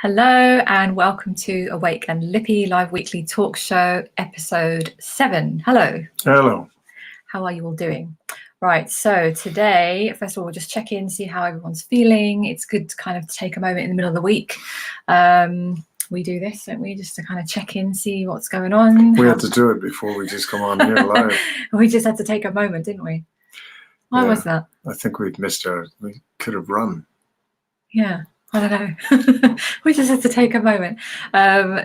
Hello and welcome to Awake and Lippy live weekly talk show, episode 7. Hello. Hello. How are you all doing? Right, so today, first of all, we'll just check in, see how everyone's feeling. It's good to kind of take a moment in the middle of the week. We do this, don't we? Just to kind of check in, see what's going on. We had to do it before we just come on here live. We just had to take a moment, didn't we? Why was that? I think we could have run. Yeah. I don't know. We just had to take a moment.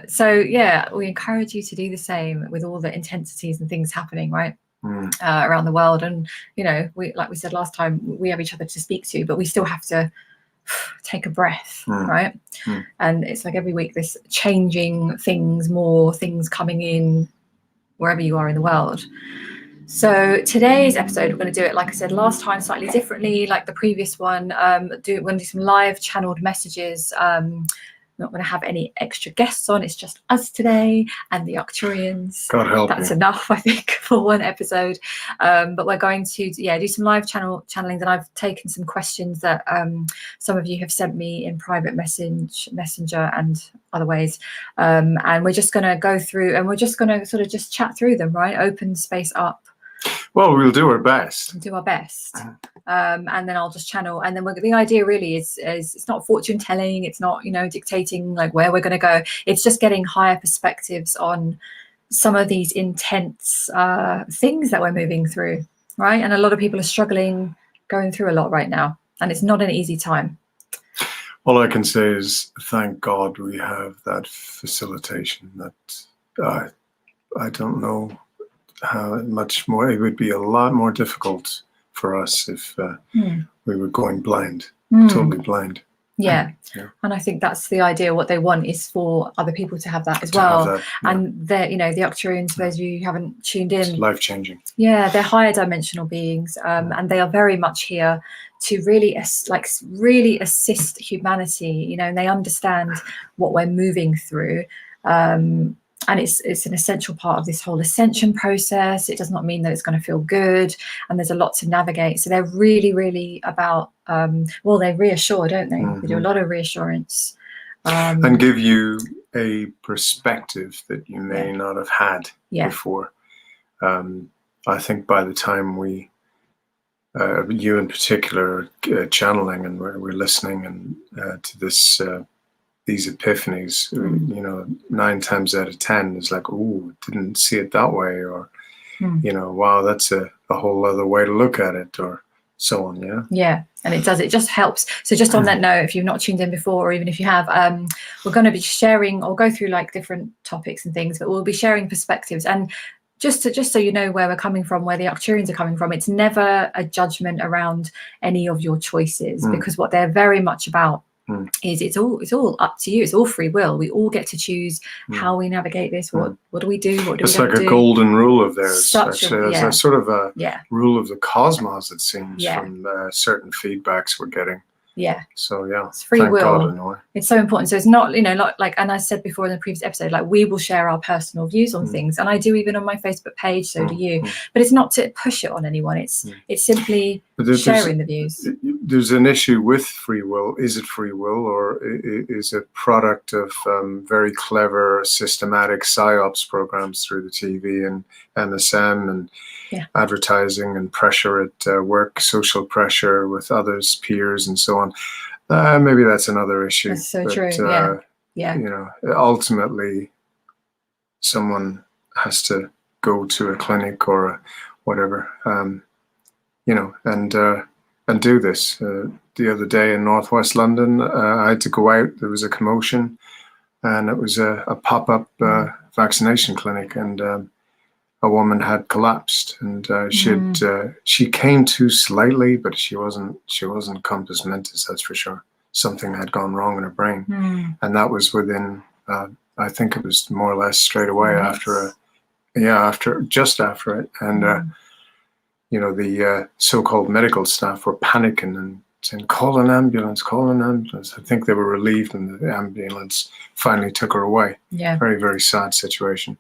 So yeah, we encourage you to do the same with all the intensities and things happening, right? Around the world. And, you know, like we said last time, we have each other to speak to, but we still have to take a breath, right? And it's like every week, this changing things, more things coming in wherever you are in the world. So today's episode, we're going to do it, like I said last time, slightly differently, like the previous one. We're going to do some live channeled messages. We're not going to have any extra guests on. It's just us today and the Arcturians. God help That's me. enough, I think, for one episode. But we're going to, do some live channeling. And I've taken some questions that some of you have sent me in private messenger and other ways. And we're just going to go through and we're just going to sort of just chat through them, right? Open space up. Well, we'll do our best. Do our best. And then I'll just channel. And then the idea really is it's not fortune telling. It's not, dictating like where we're going to go. It's just getting higher perspectives on some of these intense things that we're moving through, right? And a lot of people are struggling, going through a lot right now. And it's not an easy time. All I can say is thank God we have that facilitation that I don't know how much more. It would be a lot more difficult for us if we were going blind, totally blind. Yeah. And I think that's the idea. What they want is for other people to have that as well. And they're, the Arcturians, for those of you who haven't tuned in, life changing. Yeah, they're higher dimensional beings, and they are very much here to really assist humanity. And they understand what we're moving through. And it's an essential part of this whole ascension process. It does not mean that it's going to feel good, and there's a lot to navigate. So they're really, really about, they reassure, don't they? They do a lot of reassurance. And give you a perspective that you may not have had before. I think by the time we, you in particular, channeling and we're listening and to this these epiphanies, 9 times out of 10 is like, oh, didn't see it that way, or wow, that's a whole other way to look at it, or so on. And it just helps. So just on that note, if you've not tuned in before, or even if you have, we're going to be sharing or go through like different topics and things, but we'll be sharing perspectives. And just so you know where we're coming from, where the Arcturians are coming from, it's never a judgment around any of your choices, because what they're very much about is it's all up to you. It's all free will. We all get to choose how we navigate this. What do we do? What do it's we like a do? golden rule of theirs. Actually, a it's sort of a rule of the cosmos. It seems from certain feedbacks we're getting. So it's free thank will. God, anyway. It's so important. So it's not, like, and I said before in the previous episode, like we will share our personal views on things, and I do even on my Facebook page. So do you. But it's not to push it on anyone. It's simply sharing the views. There's an issue with free will. Is it free will, or is it product of very clever, systematic psyops programs through the TV and MSM and advertising and pressure at work, social pressure with others, peers, and so on? Maybe that's another issue. That's so true. Ultimately, someone has to go to a clinic or whatever, and do this. The other day in Northwest London, I had to go out. There was a commotion, and it was a pop-up vaccination clinic, and a woman had collapsed, and she came to slightly, but she wasn't compos mentis, that's for sure. Something had gone wrong in her brain, and that was within I think it was more or less straight away after it, and the so-called medical staff were panicking and saying, call an ambulance. I think they were relieved, and the ambulance finally took her away. Very, very sad situation.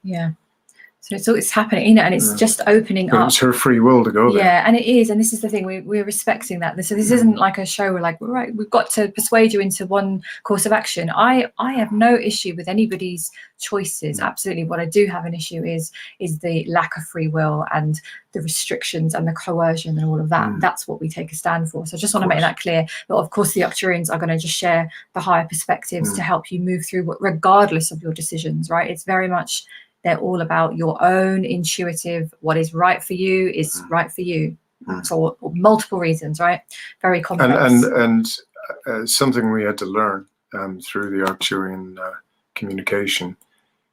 So it's happening, you know, and it's just opening but up. It was her free will to go there. Yeah, and it is, and this is the thing, we're respecting that. So this isn't like a show where like, right, we've got to persuade you into one course of action. I have no issue with anybody's choices. Absolutely. What I do have an issue is the lack of free will and the restrictions and the coercion and all of that. That's what we take a stand for. So I just want to make that clear. But of course, the Arcturians are going to just share the higher perspectives to help you move through regardless of your decisions, right? It's very much, they're all about your own intuitive, what is right for you is right for you. For multiple reasons, right? Very complex. And something we had to learn through the Arcturian communication.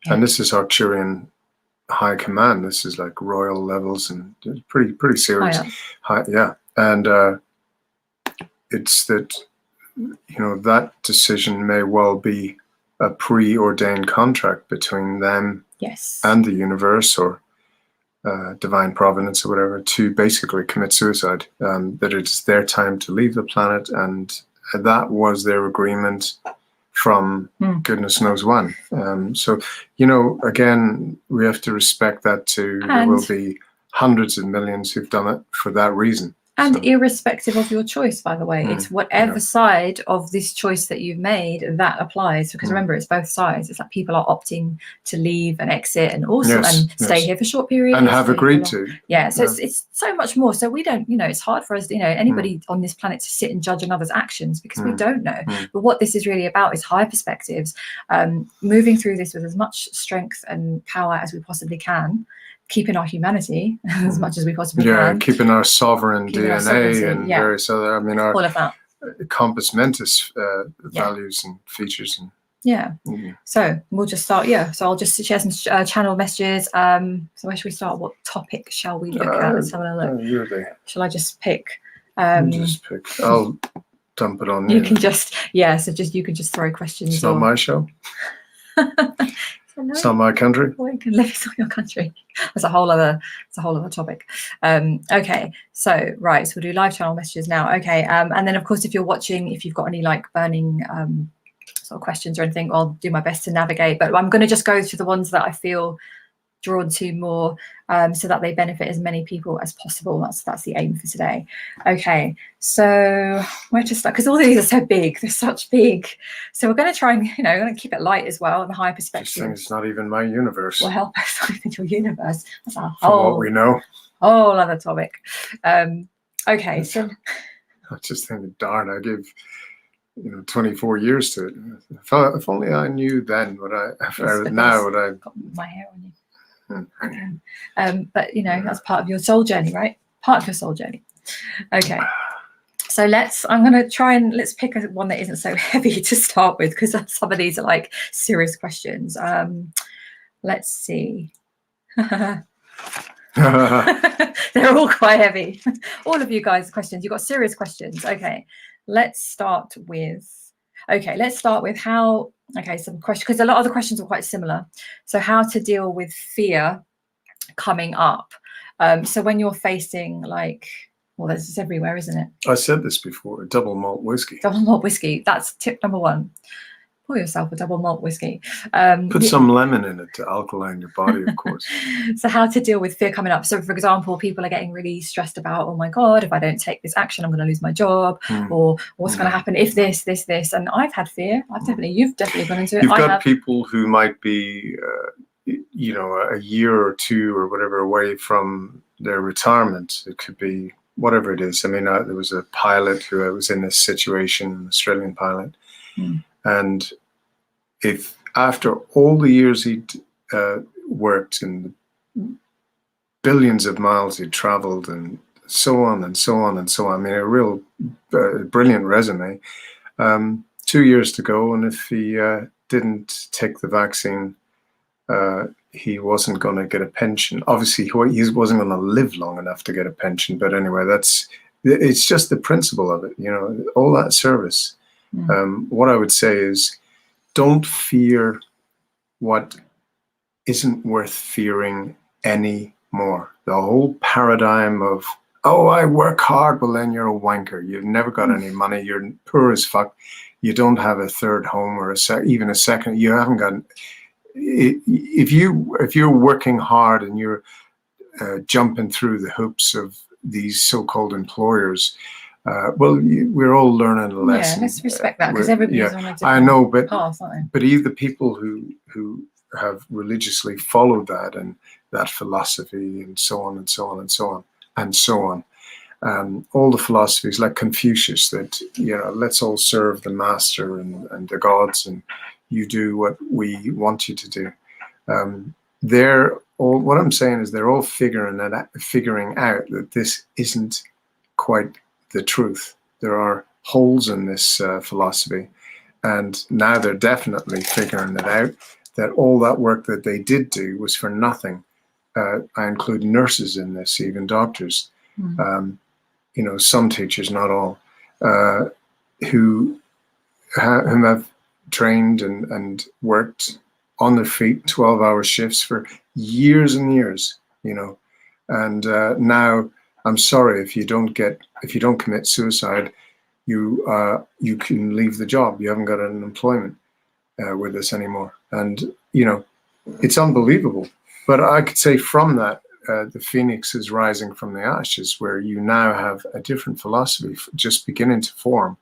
Yeah. And this is Arcturian high command. This is like royal levels and pretty serious. Yeah. And it's that, you know, that decision may well be a preordained contract between them and the universe, or divine providence, or whatever, to basically commit suicide. That it's their time to leave the planet, and that was their agreement from goodness knows when. So, you know, again, we have to respect that too. There will be hundreds of millions who've done it for that reason. And irrespective of your choice, by the way, it's whatever side of this choice that you've made that applies. Because remember, it's both sides. It's like people are opting to leave and exit, and also stay here for short periods and have agreed to. Yeah, so it's so much more. So we don't, you know, it's hard for us, you know, anybody on this planet to sit and judge another's actions, because we don't know. But what this is really about is higher perspectives, moving through this with as much strength and power as we possibly can. Keeping our humanity as much as we possibly can. Yeah, keeping our sovereign DNA and various other, I mean, our all of that. Compass Mentis values and features. And, So we'll just start, so I'll just share some channel messages. So where should we start? What topic shall we look at? Let's have a look. Really. Shall I just pick? Just pick. I'll dump it on you. You can just, you can just throw questions. It's not my show. No. It's not my country. Well, you can live, it's not your country. That's a whole other topic. Okay, so right, so we'll do live channel messages now. Okay, and then of course, if you're watching, if you've got any like burning sort of questions or anything, I'll do my best to navigate. But I'm going to just go to the ones that I feel drawn to more, so that they benefit as many people as possible. That's the aim for today. Okay, so where to start? Because all of these are so big, they're such big. So we're going to try and, you know, we're going to keep it light as well, and the high perspective. It's not even my universe. Well, help us, not even your universe. That's a From what we know. Whole other topic. Okay, so I just think, darn, I give 24 years to it. If only I knew then what now what I got my hair on you. But you know, that's part of your soul journey, right? Part of your soul journey. Okay, so I'm going to try and let's pick one that isn't so heavy to start with, because some of these are like serious questions. Let's see. They're all quite heavy. All of you guys' questions, you've got serious questions. Okay, let's start with how. Okay, some questions, because a lot of the questions are quite similar. So how to deal with fear coming up. So when you're facing like, well, this is everywhere, isn't it? I said this before, double malt whiskey. Double malt whiskey. That's tip number one. Pour yourself a double malt whiskey. Put some lemon in it to alkaline your body, of course. So how to deal with fear coming up. So for example, people are getting really stressed about, oh my God, if I don't take this action, I'm going to lose my job, or what's going to happen if this. And I've had fear. You've definitely gone into it. You've got people who might be, a year or two or whatever away from their retirement. It could be whatever it is. I mean, there was a pilot who was in this situation, an Australian pilot. And if after all the years he'd worked and billions of miles he'd traveled and so on and so on and so on, I mean, a real brilliant resume, 2 years to go, and if he didn't take the vaccine, he wasn't going to get a pension. Obviously, he wasn't going to live long enough to get a pension, but anyway, it's just the principle of it, all that service. What I would say is, don't fear what isn't worth fearing anymore. The whole paradigm of, I work hard, well then you're a wanker. You've never got any money. You're poor as fuck. You don't have a third home or even a second. You haven't got. if you're working hard and you're jumping through the hoops of these so-called employers, we're all learning a lesson. Yeah, let's respect that, because everybody's on a different I know, but path, aren't but either people who have religiously followed that and that philosophy and so on and so on and so on and so on. All the philosophies like Confucius that, let's all serve the master and the gods, and you do what we want you to do. What I'm saying is they're all figuring out that this isn't quite the truth. There are holes in this philosophy, and now they're definitely figuring it out, that all that work that they did do was for nothing. I include nurses in this, even doctors. Some teachers, not all, whom have trained and worked on their feet, 12-hour shifts for years and years, and now I'm sorry, if you don't commit suicide, you can leave the job. You haven't got an employment with us anymore, and it's unbelievable. But I could say from that, the phoenix is rising from the ashes, where you now have a different philosophy just beginning to form.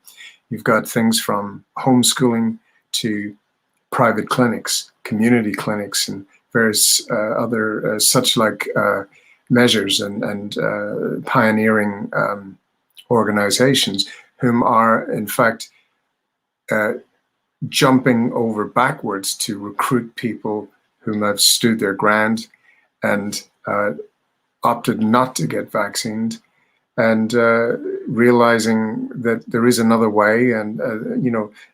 You've got things from homeschooling to private clinics, community clinics, and various other such like measures and pioneering organizations, whom are in fact jumping over backwards to recruit people whom have stood their ground and opted not to get vaccinated, and realizing that there is another way, and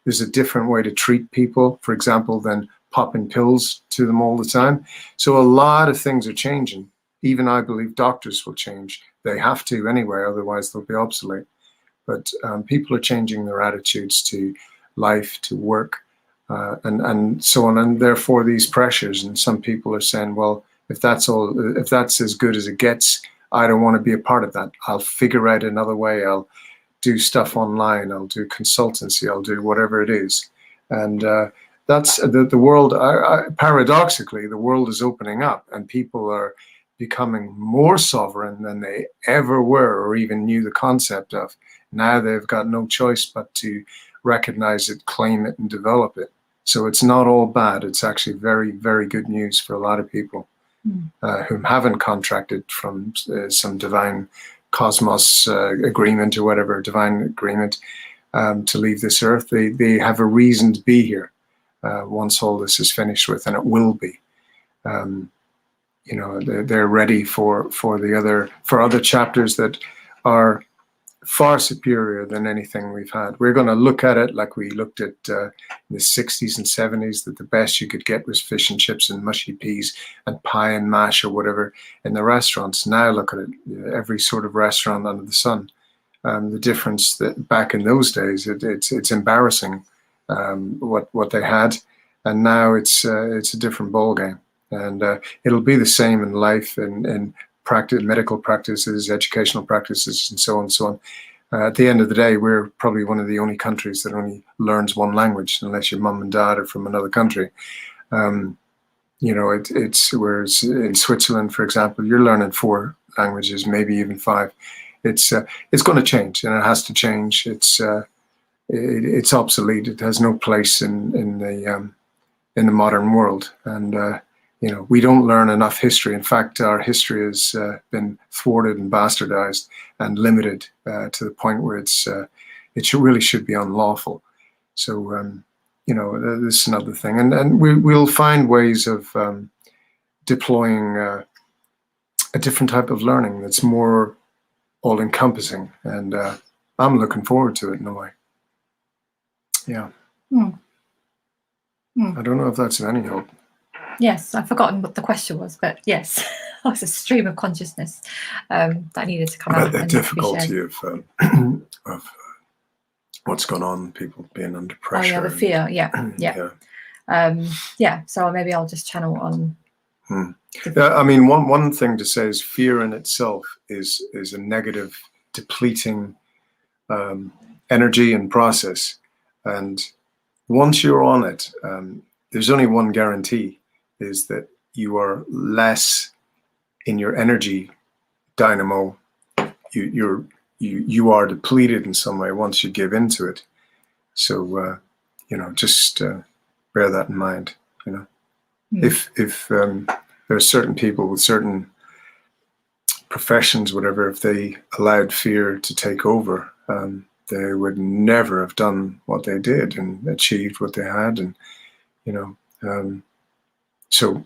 there's a different way to treat people, for example, than popping pills to them all the time. So a lot of things are changing. Even I believe doctors will change. They have to anyway, otherwise they'll be obsolete. But people are changing their attitudes to life, to work, and so on. And therefore these pressures, and some people are saying, well, if that's as good as it gets, I don't want to be a part of that. I'll figure out another way. I'll do stuff online. I'll do consultancy. I'll do whatever it is. And that's the world. Paradoxically, the world is opening up, and people are becoming more sovereign than they ever were or even knew the concept of. Now they've got no choice but to recognize it, claim it, and develop it. So it's not all bad. It's actually very, very good news for a lot of people who haven't contracted from some divine cosmos agreement or whatever, divine agreement to leave this earth. They have a reason to be here once all this is finished with, and it will be. They're ready for other chapters that are far superior than anything we've had. We're going to look at it like we looked at in the 60s and 70s, that the best you could get was fish and chips and mushy peas and pie and mash or whatever in the restaurants. Now look at it, every sort of restaurant under the sun. The difference that back in those days, it's embarrassing what they had, and now it's a different ball game. And it'll be the same in life and practice, medical practices, educational practices, and so on and so on. At the end of the day, we're probably one of the only countries that only learns one language, unless your mum and dad are from another country. It's whereas in Switzerland, for example, you're learning 4 languages, maybe even 5. It's going to change, and it has to change. It's obsolete. It has no place in the modern world, and we don't learn enough history. In fact, our history has been thwarted and bastardized and limited to the point where it really should be unlawful. So, this is another thing. And we'll find ways of deploying a different type of learning that's more all-encompassing. And I'm looking forward to it in a way. Yeah. I don't know if that's of any help. Yes, I've forgotten what the question was, but yes, it was a stream of consciousness that needed to come out. The difficulty of what's going on, people being under pressure. Oh, yeah, the fear. Yeah. So maybe I'll just channel on. I mean, one thing to say is fear in itself is a negative, depleting energy and process. And once you're on it, there's only one guarantee. is that you are less in your energy dynamo. You are depleted in some way once you give into it. So just bear that in mind. If there are certain people with certain professions, whatever, if they allowed fear to take over, they would never have done what they did and achieved what they had. And so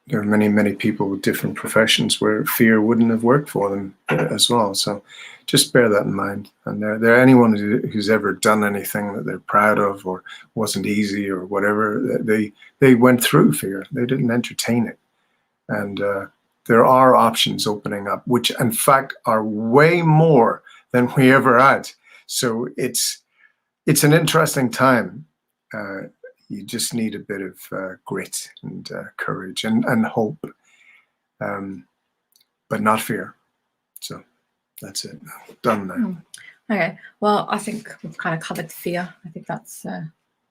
there are many people with different professions where fear wouldn't have worked for them as well. So just bear that in mind. And there anyone who's ever done anything that they're proud of or wasn't easy or whatever, they went through fear. They didn't entertain it. And there are options opening up, which in fact are way more than we ever had. So it's an interesting time. You just need a bit of grit and courage and hope, but not fear. So that's it. Done now. Okay. Well, I think we've kind of covered fear. I think that's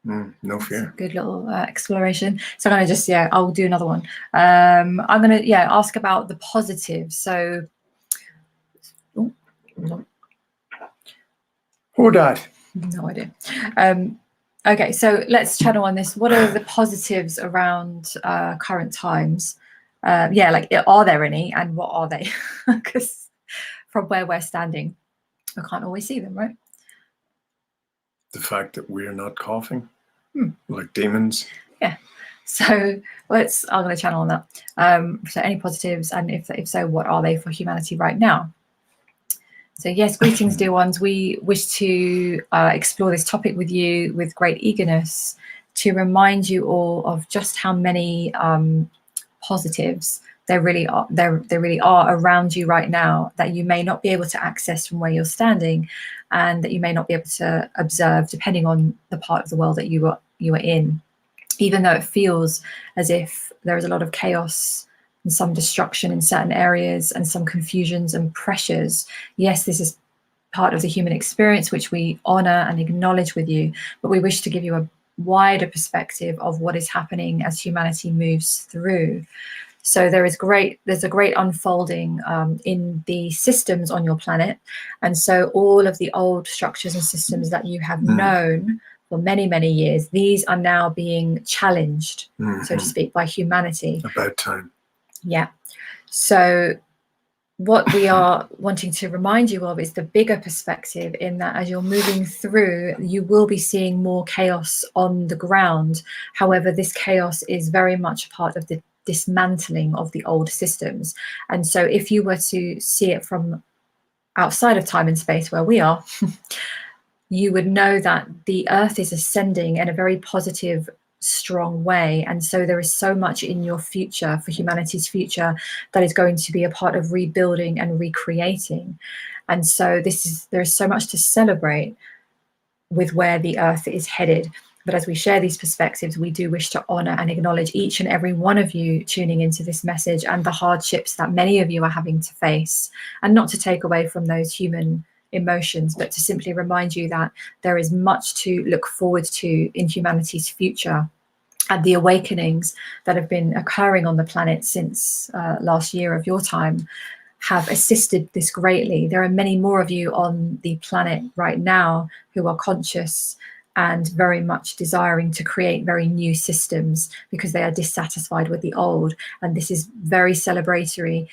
no fear. A good little exploration. So I'm gonna just I'll do another one. I'm gonna ask about the positives. So, who died? No idea. Okay, so let's channel on this. What are the positives around current times? Are there any, and what are they? Because from where we're standing, I can't always see them, right? The fact that we're not coughing like demons. Yeah. So I'm going to channel on that. So any positives, and if so, what are they for humanity right now? So yes, greetings, dear ones. We wish to explore this topic with you with great eagerness to remind you all of just how many positives there really are around you right now that you may not be able to access from where you're standing, and that you may not be able to observe depending on the part of the world that you are in. Even though it feels as if there is a lot of chaos and some destruction in certain areas and some confusions and pressures. Yes, this is part of the human experience, which we honor and acknowledge with you, but we wish to give you a wider perspective of what is happening as humanity moves through. So there's a great unfolding in the systems on your planet. And so all of the old structures and systems that you have known for many, many years, these are now being challenged, so to speak, by humanity. About time. Yeah. So what we are wanting to remind you of is the bigger perspective, in that as you're moving through, you will be seeing more chaos on the ground. However, this chaos is very much part of the dismantling of the old systems. And so if you were to see it from outside of time and space where we are, you would know that the earth is ascending in a very positive, strong way. And so there is so much in your future, for humanity's future, that is going to be a part of rebuilding and recreating. And so there is so much to celebrate with where the earth is headed. But as we share these perspectives, we do wish to honor and acknowledge each and every one of you tuning into this message and the hardships that many of you are having to face, and not to take away from those human emotions, but to simply remind you that there is much to look forward to in humanity's future. And the awakenings that have been occurring on the planet since last year of your time have assisted this greatly. There are many more of you on the planet right now who are conscious and very much desiring to create very new systems because they are dissatisfied with the old. And this is very celebratory.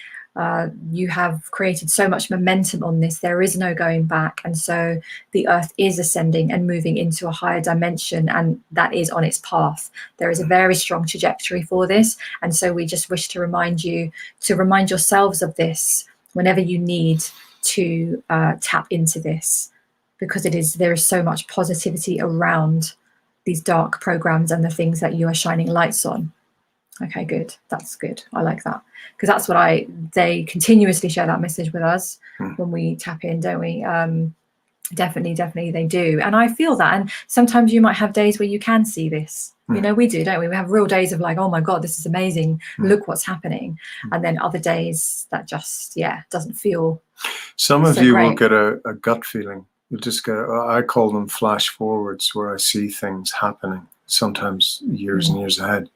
You have created so much momentum on this. There is no going back. And so the earth is ascending and moving into a higher dimension, and that is on its path. There is a very strong trajectory for this. And so we just wish to remind you to remind yourselves of this whenever you need to tap into this, because there is so much positivity around these dark programs and the things that you are shining lights on. Okay, good. That's good. I like that, because that's what they continuously share that message with us when we tap in, don't we? Definitely they do. And I feel that. And sometimes you might have days where you can see this. You know, we do, don't we? We have real days of like, oh my God, this is amazing. Look what's happening. And then other days that just, doesn't feel Some of so you great. will get a gut feeling. You'll just get, I call them flash forwards, where I see things happening, sometimes years and years ahead.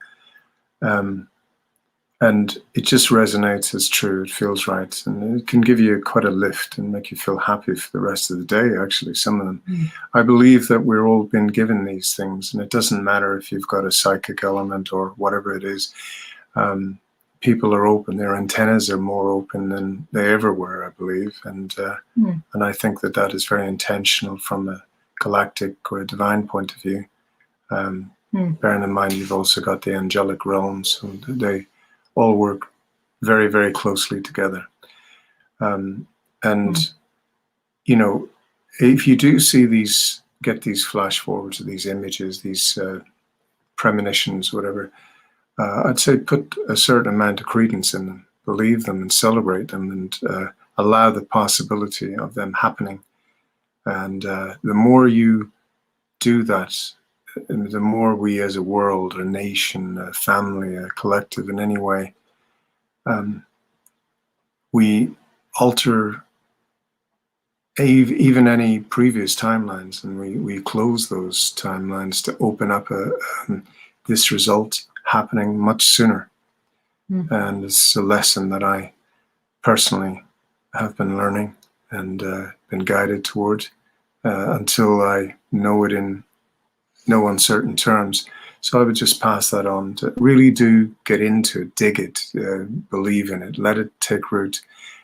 And it just resonates as true. It feels right, and it can give you quite a lift and make you feel happy for the rest of the day. Actually, some of them. I believe that we're all been given these things, and it doesn't matter if you've got a psychic element or whatever it is. People are open. Their antennas are more open than they ever were, I believe, and I think that that is very intentional from a galactic or a divine point of view. Bearing in mind, you've also got the Angelic Realms, and they all work very, very closely together. You know, if you do see get these flash forwards, these images, these premonitions, whatever, I'd say put a certain amount of credence in them, believe them and celebrate them, and allow the possibility of them happening. And the more you do that, the more we as a world, a nation, a family, a collective in any way, we alter even any previous timelines, and we close those timelines to open up this result happening much sooner. And it's a lesson that I personally have been learning and been guided toward until I know it in no uncertain terms. So I would just pass that on to really do get into it, dig it, believe in it, let it take root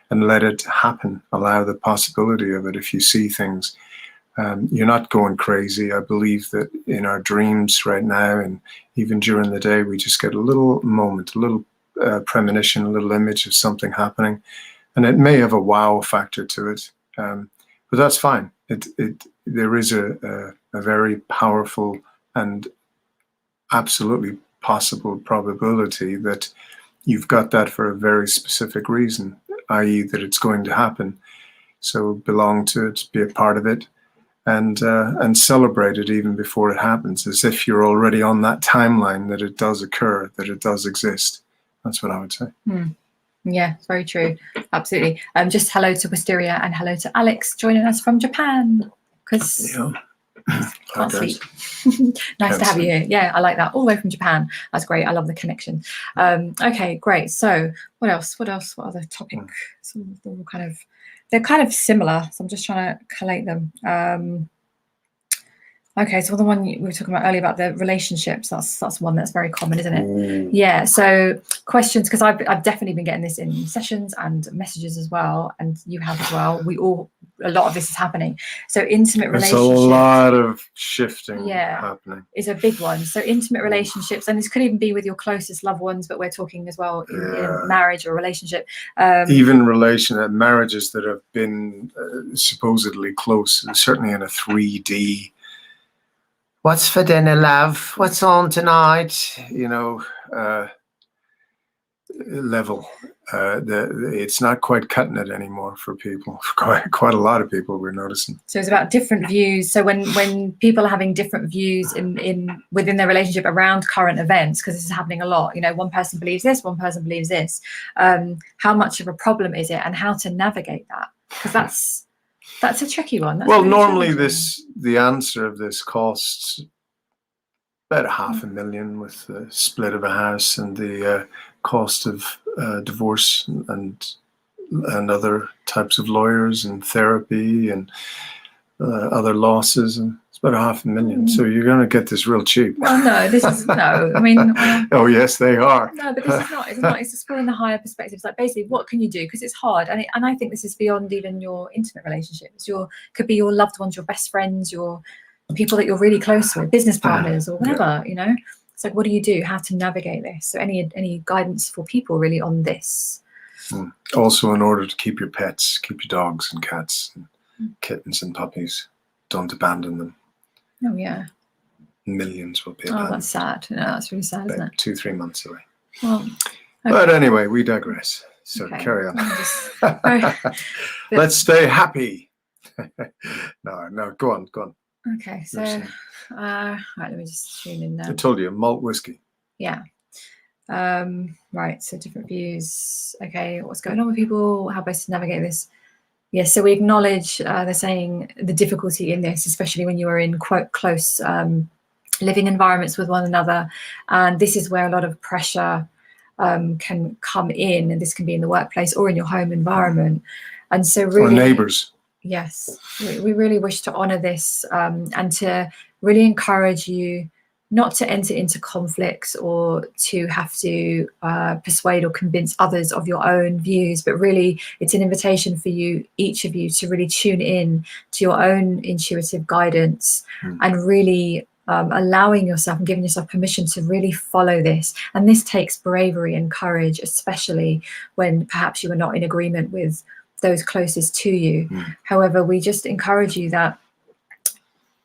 and let it happen. Allow the possibility of it. If you see things, you're not going crazy. I believe that in our dreams right now, and even during the day, we just get a little moment, a little premonition, a little image of something happening, and it may have a wow factor to it, but that's fine. There is a very powerful and absolutely possible probability that you've got that for a very specific reason, i.e. that it's going to happen. So belong to it, be a part of it, and celebrate it even before it happens, as if you're already on that timeline, that it does occur, that it does exist. That's what I would say. Yeah, it's very true. Absolutely. Just hello to Wisteria and hello to Alex joining us from Japan. Because can't sleep. Nice to have you here. Yeah, I like that. All the way from Japan. That's great. I love the connection. Okay, great. So what else? What other topic? They're kind of similar. So I'm just trying to collate them. Okay, so the one we were talking about earlier about the relationships, that's one that's very common, isn't it? Yeah, so questions, because I've definitely been getting this in sessions and messages as well, and you have as well. A lot of this is happening. So intimate relationships. There's a lot of shifting happening. Is a big one. So intimate relationships, and this could even be with your closest loved ones, but we're talking as well in a marriage or relationship. Even marriages that have been supposedly close, certainly in a 3D. What's for dinner, love? What's on tonight? Level. It's not quite cutting it anymore for people. For quite a lot of people, we're noticing. So it's about different views. So when people are having different views within their relationship around current events, because this is happening a lot. One person believes this, one person believes this. How much of a problem is it, and how to navigate that? Because that's a tricky one. Well, really normally the answer of this costs about $500,000 with the split of a house and the cost of divorce and other types of lawyers and therapy and other losses, and it's about $500,000. So you're going to get this real cheap. Well, no, this is no. I mean, oh yes, they are. No, but this is not. It's not. It's exploring the higher perspectives. Like basically, what can you do? Because it's hard, and I think this is beyond even your intimate relationships. Could be your loved ones, your best friends, your people that you're really close with, business partners, or whatever. It's like, what do you do? How to navigate this? So any guidance for people really on this? Also, in order to keep your pets, keep your dogs and cats and kittens and puppies, don't abandon them. Oh yeah. Millions will be abandoned. Oh, that's sad. No, that's really sad, isn't it? 2-3 months away. Well, okay. But anyway, we digress. So carry on. Let's stay happy. No, go on. Okay, so right, let me just tune in now. I told you, malt whiskey. Yeah. Right, so different views. Okay, what's going on with people? How best to navigate this? Yes, so we acknowledge they're saying the difficulty in this, especially when you are in quite close living environments with one another. And this is where a lot of pressure can come in, and this can be in the workplace or in your home environment. And so really, or neighbors. Yes, we really wish to honor this and to really encourage you not to enter into conflicts or to have to persuade or convince others of your own views, but really it's an invitation for you, each of you, to really tune in to your own intuitive guidance and really allowing yourself and giving yourself permission to really follow this. And this takes bravery and courage, especially when perhaps you are not in agreement with those closest to you. However, we just encourage you that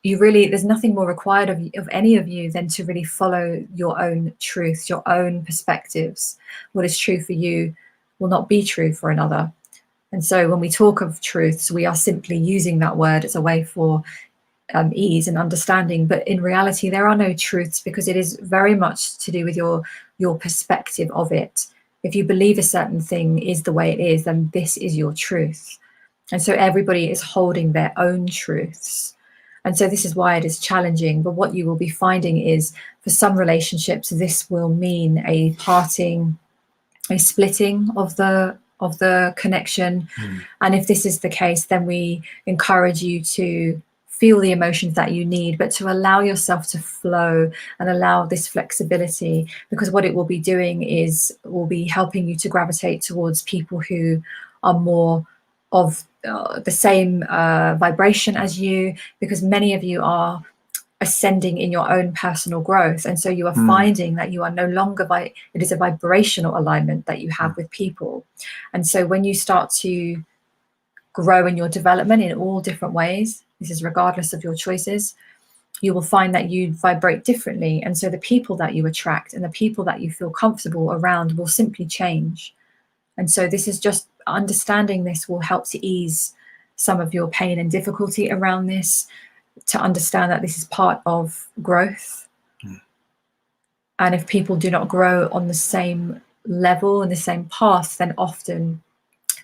you really, there's nothing more required of any of you than to really follow your own truth, your own perspectives. What is true for you will not be true for another. And so when we talk of truths, we are simply using that word as a way for ease and understanding. But in reality, there are no truths, because it is very much to do with your perspective of it. If you believe a certain thing is the way it is, then this is your truth. And so everybody is holding their own truths. And so this is why it is challenging. But what you will be finding is, for some relationships, this will mean a parting, a splitting of the connection. And if this is the case, then we encourage you to feel the emotions that you need, but to allow yourself to flow and allow this flexibility, because what it will be doing is will be helping you to gravitate towards people who are more of the same vibration as you, because many of you are ascending in your own personal growth. And so you are finding that you are no longer it is a vibrational alignment that you have with people. And so when you start to grow in your development in all different ways, this is regardless of your choices, you will find that you vibrate differently. And so the people that you attract and the people that you feel comfortable around will simply change. And so this is just understanding this will help to ease some of your pain and difficulty around this, to understand that this is part of growth. And if people do not grow on the same level and the same path, then often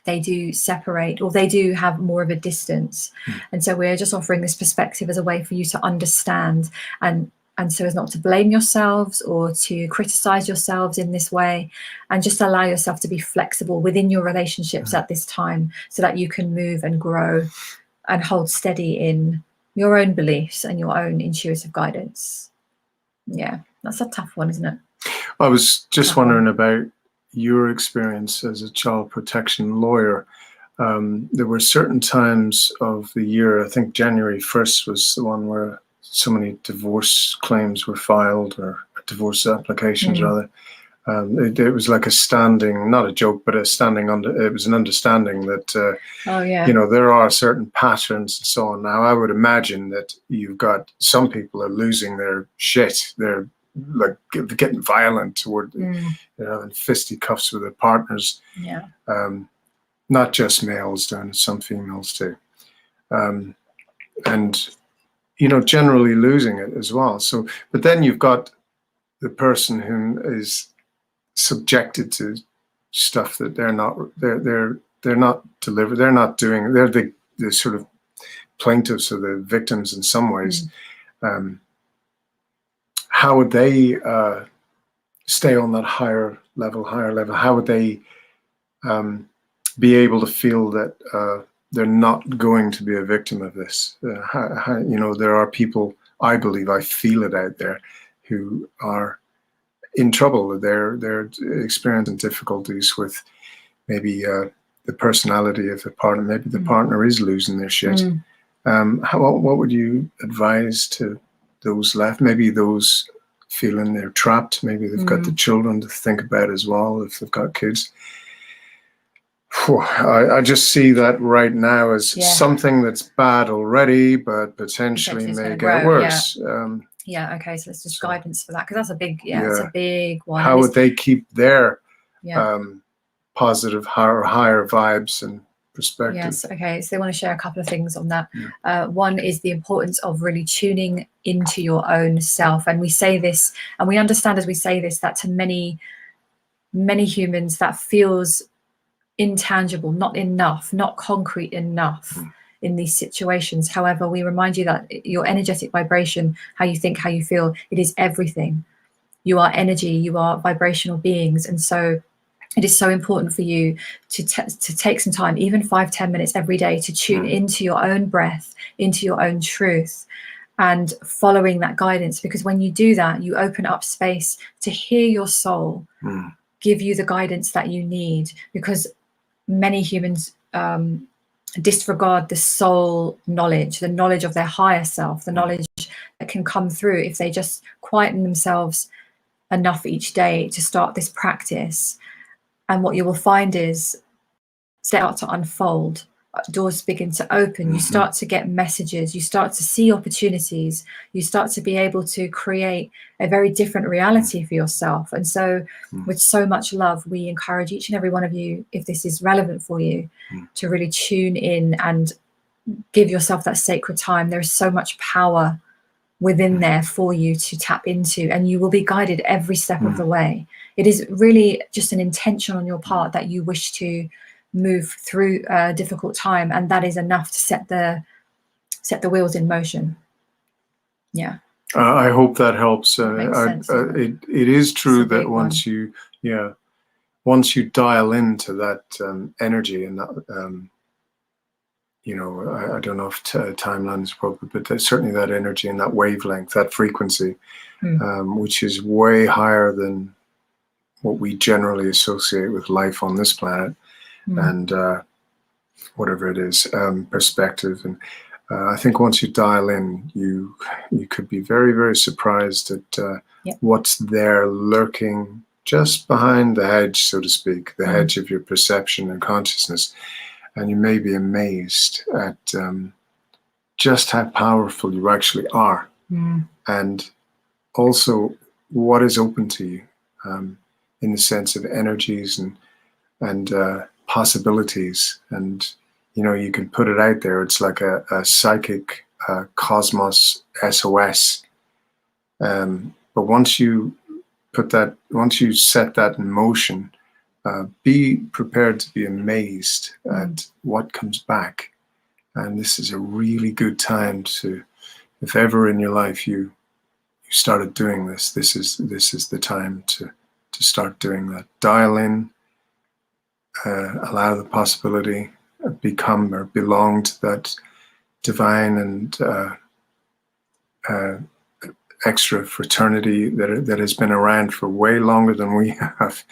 they do separate, or they do have more of a distance. And so we're just offering this perspective as a way for you to understand, and so as not to blame yourselves or to criticize yourselves in this way, and just allow yourself to be flexible within your relationships at this time, so that you can move and grow and hold steady in your own beliefs and your own intuitive guidance. Yeah, that's a tough one, isn't it? I was just wondering about your experience as a child protection lawyer. There were certain times of the year, I think January 1st was the one where so many divorce claims were filed, or divorce applications rather. It was like a standing, not a joke, but a standing under. It was an understanding that you know, there are certain patterns and so on. Now I would imagine that you've got some people are losing their shit. They're like getting violent toward, you know, and fisticuffs with their partners. Yeah. Not just males, down to some females too. And you know, generally losing it as well. So, but then you've got the person who is subjected to stuff that they're not delivered. They're not doing. They're the sort of plaintiffs or the victims in some ways. How would they stay on that higher level? How would they be able to feel that they're not going to be a victim of this? You know, there are people, I believe, I feel it out there, who are in trouble. They're experiencing difficulties with maybe the personality of the partner. Maybe the partner is losing their shit. What would you advise to those left? Maybe those feeling they're trapped. Maybe they've got the children to think about as well, if they've got kids. I just see that right now as something that's bad already, but potentially may get worse. Okay, so it's just guidance for that, because that's a big, it's a big one. How would they keep their positive, higher vibes and perspective? Yes, okay, so they want to share a couple of things on that. One is the importance of really tuning into your own self. And we say this, and we understand as we say this, that to many humans that feels intangible, not enough, not concrete enough. in these situations. However, we remind you that your energetic vibration, how you think, how you feel, it is everything. You are energy, you are vibrational beings. And so it is so important for you to take some time, even 5-10 minutes every day, to tune into your own breath, into your own truth, and following that guidance. Because when you do that, you open up space to hear your soul give you the guidance that you need. Because many humans disregard the soul knowledge, the knowledge of their higher self, the knowledge that can come through if they just quieten themselves enough each day to start this practice. And what you will find is start to unfold, doors begin to open, you start to get messages, you start to see opportunities, you start to be able to create a very different reality for yourself. And so with so much love, we encourage each and every one of you, if this is relevant for you, to really tune in and give yourself that sacred time. There is so much power within there for you to tap into, and you will be guided every step of the way. It is really just an intention on your part that you wish to move through a difficult time, and that is enough to set the wheels in motion. Yeah. I hope that helps. It is true that once you dial into that energy and that, I don't know if timeline is appropriate, but there's certainly that energy and that wavelength, that frequency, which is way higher than what we generally associate with life on this planet, and whatever it is, perspective. And I think once you dial in, you could be very, very surprised at what's there lurking just behind the hedge, so to speak, the hedge of your perception and consciousness. And you may be amazed at just how powerful you actually are, and also what is open to you in the sense of energies and possibilities. And you can put it out there. It's like a psychic cosmos SOS. But once you set that in motion, be prepared to be amazed at what comes back. And this is a really good time to, if ever in your life you started doing this, this is the time to start doing that. Dial in, allow the possibility, become or belong to that divine and extra fraternity that has been around for way longer than we have.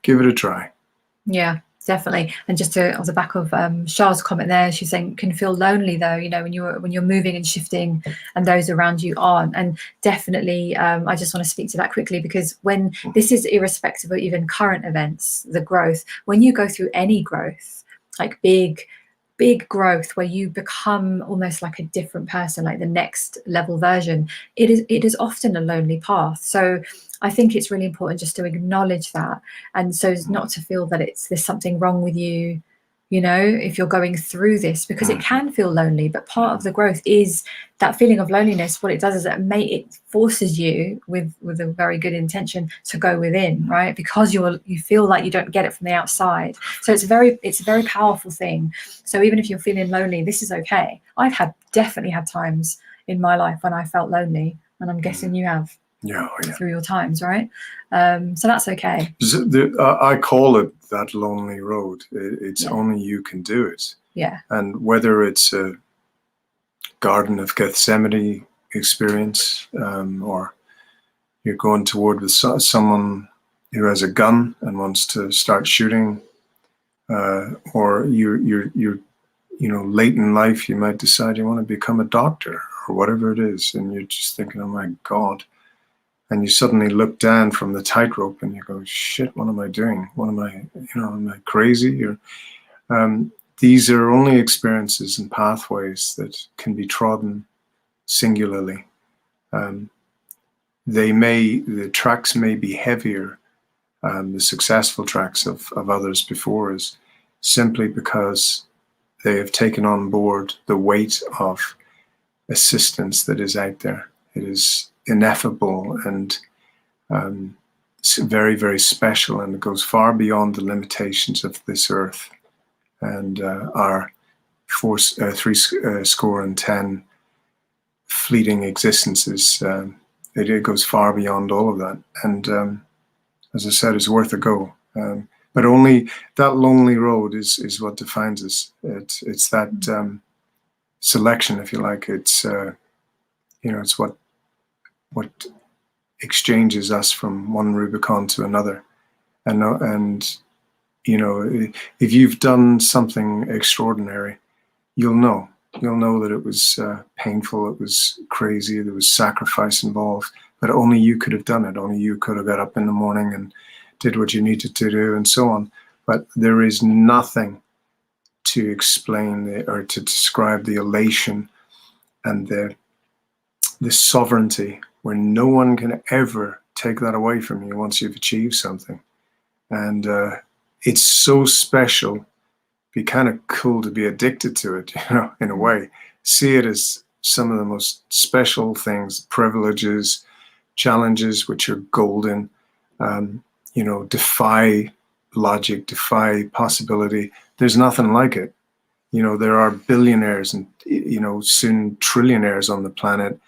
Give it a try. Yeah, definitely. And just on the back of Char's comment there, she's saying can feel lonely though, when you're moving and shifting and those around you aren't. And definitely I just want to speak to that quickly, because when this is irrespective of even current events, the growth, when you go through any growth, like big growth where you become almost like a different person, like the next level version, it is often a lonely path. So I think it's really important just to acknowledge that, and so not to feel that there's something wrong with you, if you're going through this, because it can feel lonely. But part of the growth is that feeling of loneliness. What it does is it forces you with a very good intention to go within, right? Because you feel like you don't get it from the outside. So it's a very powerful thing. So even if you're feeling lonely, this is okay. I've definitely had times in my life when I felt lonely, and I'm guessing you have. Yeah. Through your times, right? So that's okay. I call it that lonely road. It's only you can do it. Yeah. And whether it's a Garden of Gethsemane experience, or you're going toward with someone who has a gun and wants to start shooting, or you're late in life, you might decide you want to become a doctor or whatever it is, and you're just thinking, oh my God. And you suddenly look down from the tightrope and you go, shit, what am I doing? What am I crazy? Or these are only experiences and pathways that can be trodden singularly. The tracks may be heavier, the successful tracks of others before us, simply because they have taken on board the weight of assistance that is out there. It is ineffable and it's very, very special, and it goes far beyond the limitations of this earth and our three score and 10 fleeting existences. It goes far beyond all of that, and as I said, it's worth a go. But only that lonely road is what defines us. It's that selection, if you like. It's it's what exchanges us from one Rubicon to another, and if you've done something extraordinary, you'll know that it was painful, it was crazy, there was sacrifice involved, but only you could have done it. Only you could have got up in the morning and did what you needed to do, and so on. But there is nothing to explain or to describe the elation and the sovereignty, where no one can ever take that away from you once you've achieved something. And it's so special. Be kind of cool to be addicted to it, in a way. See it as some of the most special things, privileges, challenges, which are golden. Defy logic, defy possibility. There's nothing like it. There are billionaires and soon trillionaires on the planet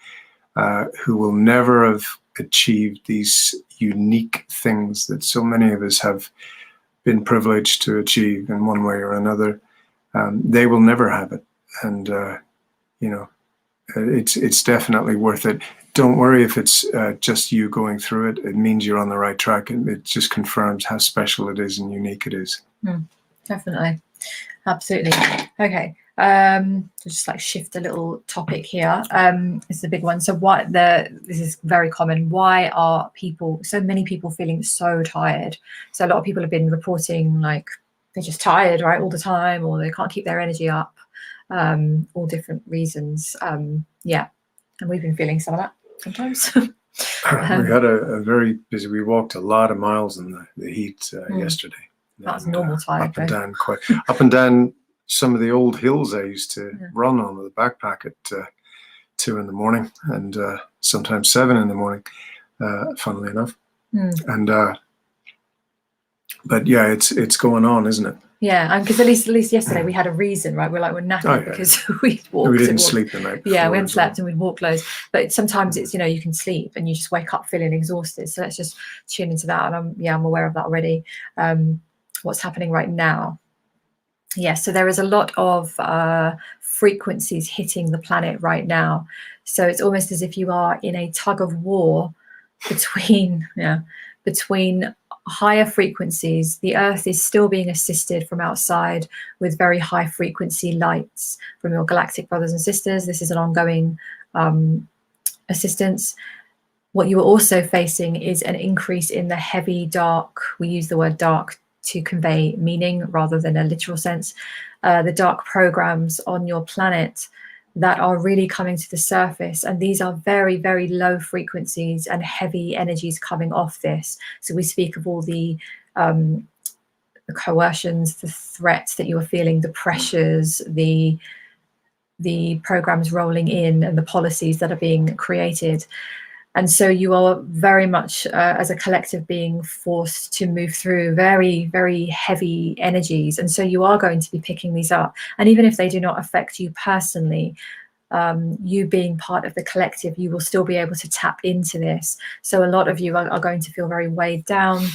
who will never have achieved these unique things that so many of us have been privileged to achieve in one way or another. They will never have it, and it's definitely worth it. Don't worry if it's just you going through it. It means you're on the right track, and it just confirms how special it is and unique it is. Definitely, absolutely. Okay, so just like shift a little topic here. This is a big one. So this is very common. Why are so many people feeling so tired? So a lot of people have been reporting like they're just tired, right, all the time, or they can't keep their energy up. All different reasons. And we've been feeling some of that sometimes. We had a very busy. We walked a lot of miles in the heat yesterday. That's normal tired. Up and down some of the old hills I used to run on with a backpack at 2 in the morning, and sometimes 7 in the morning, funnily enough. And but yeah, it's going on, isn't it? Yeah, and because at least yesterday we had a reason, right? We're knackered because we walked. We didn't sleep the night before. Yeah, we hadn't slept and we'd walk loads. But sometimes it's you can sleep and you just wake up feeling exhausted. So let's just tune into that. And I'm aware of that already. What's happening right now? Yeah, so there is a lot of frequencies hitting the planet right now. So it's almost as if you are in a tug of war between higher frequencies. The Earth is still being assisted from outside with very high frequency lights from your galactic brothers and sisters. This is an ongoing assistance. What you are also facing is an increase in the heavy dark. We use the word dark to convey meaning rather than a literal sense. The dark programs on your planet that are really coming to the surface, and these are very, very low frequencies and heavy energies coming off this. So we speak of all the coercions, the threats that you are feeling, the pressures, the programs rolling in, and the policies that are being created. And so you are very much, as a collective, being forced to move through very, very heavy energies. And so you are going to be picking these up. And even if they do not affect you personally, you being part of the collective, you will still be able to tap into this. So a lot of you are going to feel very weighed down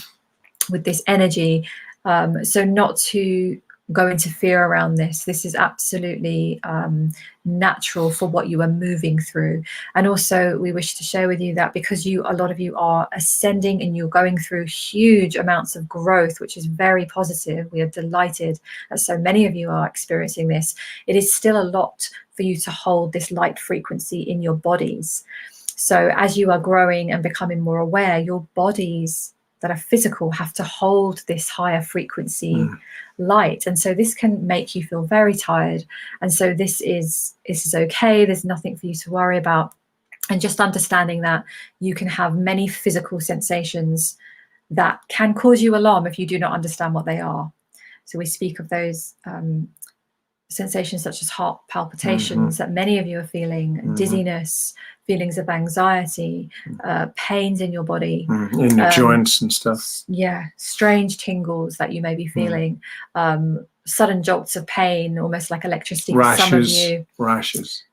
with this energy. So not to go into fear around this. This is absolutely natural for what you are moving through. And also we wish to share with you that because a lot of you are ascending and you're going through huge amounts of growth, which is very positive. We are delighted that so many of you are experiencing this. It is still a lot for you to hold this light frequency in your bodies. So as you are growing and becoming more aware, your bodies that are physical have to hold this higher frequency light, and so this can make you feel very tired. And so this is okay. There's nothing for you to worry about, and just understanding that you can have many physical sensations that can cause you alarm if you do not understand what they are. So we speak of those sensations such as heart palpitations that many of you are feeling, dizziness, feelings of anxiety, pains in your body, in your joints and stuff. Yeah, strange tingles that you may be feeling, sudden jolts of pain, almost like electricity for some of you. Rashes.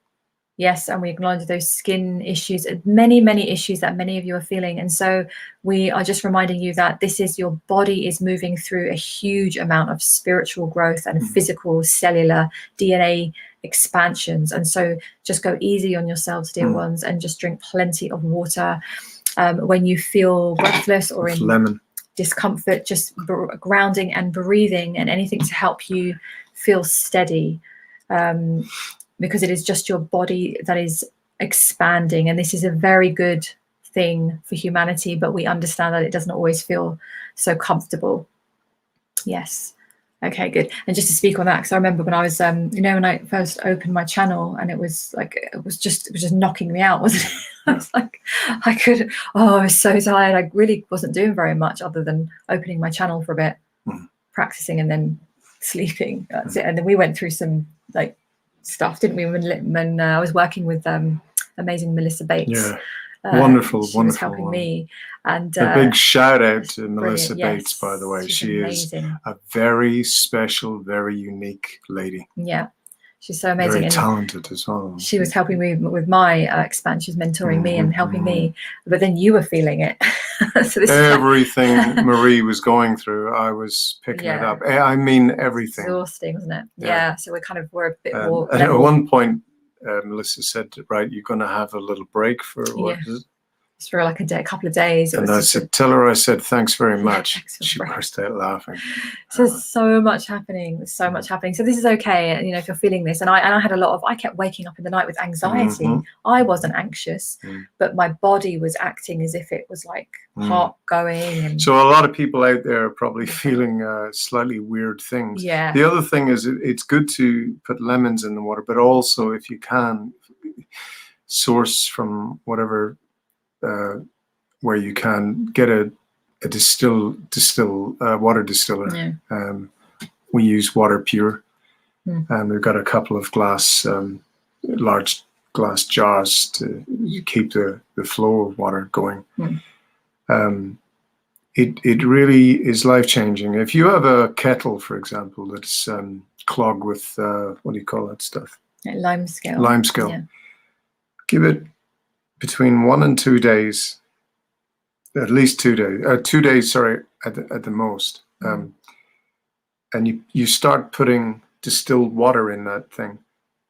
Yes, and we acknowledge those skin issues, many issues that many of you are feeling. And so we are just reminding you that this is your body is moving through a huge amount of spiritual growth and physical, cellular, DNA expansions. And so just go easy on yourselves, dear ones, and just drink plenty of water. When you feel breathless or in lemon discomfort, just grounding and breathing and anything to help you feel steady. Because it is just your body that is expanding. And this is a very good thing for humanity, but we understand that it doesn't always feel so comfortable. Yes. Okay, good. And just to speak on that, because I remember when I was, when I first opened my channel, and it was just knocking me out, wasn't it? I was like, I was so tired. I really wasn't doing very much other than opening my channel for a bit, practicing, and then sleeping. That's it. And then we went through some stuff, didn't we, when I was working with amazing Melissa Bates. Wonderful. Was helping me, and a big shout out to Melissa Bates, by the way. She amazing. Is a very special, very unique lady. She's so amazing, very talented as well. She was helping me with my expansion. She was mentoring me and helping me, but then you were feeling it. So this everything Marie was going through, I was picking it up. I mean, everything. Exhausting, wasn't it? So we kind of were a bit more. And at one point, Melissa said, "Right, you're going to have a little break for what is it?" Just for like a couple of days. And I said, "Tell her I said thanks very much." She burst out laughing. So there's so much happening. So much happening. So this is okay. If you're feeling this, and I had I kept waking up in the night with anxiety. I wasn't anxious, but my body was acting as if it was like heart going. And so a lot of people out there are probably feeling slightly weird things. The other thing is it's good to put lemons in the water, but also if you can source from whatever. Where you can get a water distiller. We use water pure, and we've got a couple of large glass jars to keep the flow of water going. It really is life-changing. If you have a kettle, for example, that's clogged with what do you call that stuff? Limescale. Give it between 1 and 2 days, at least 2 days, 2 days, sorry, at the most. And you start putting distilled water in that thing,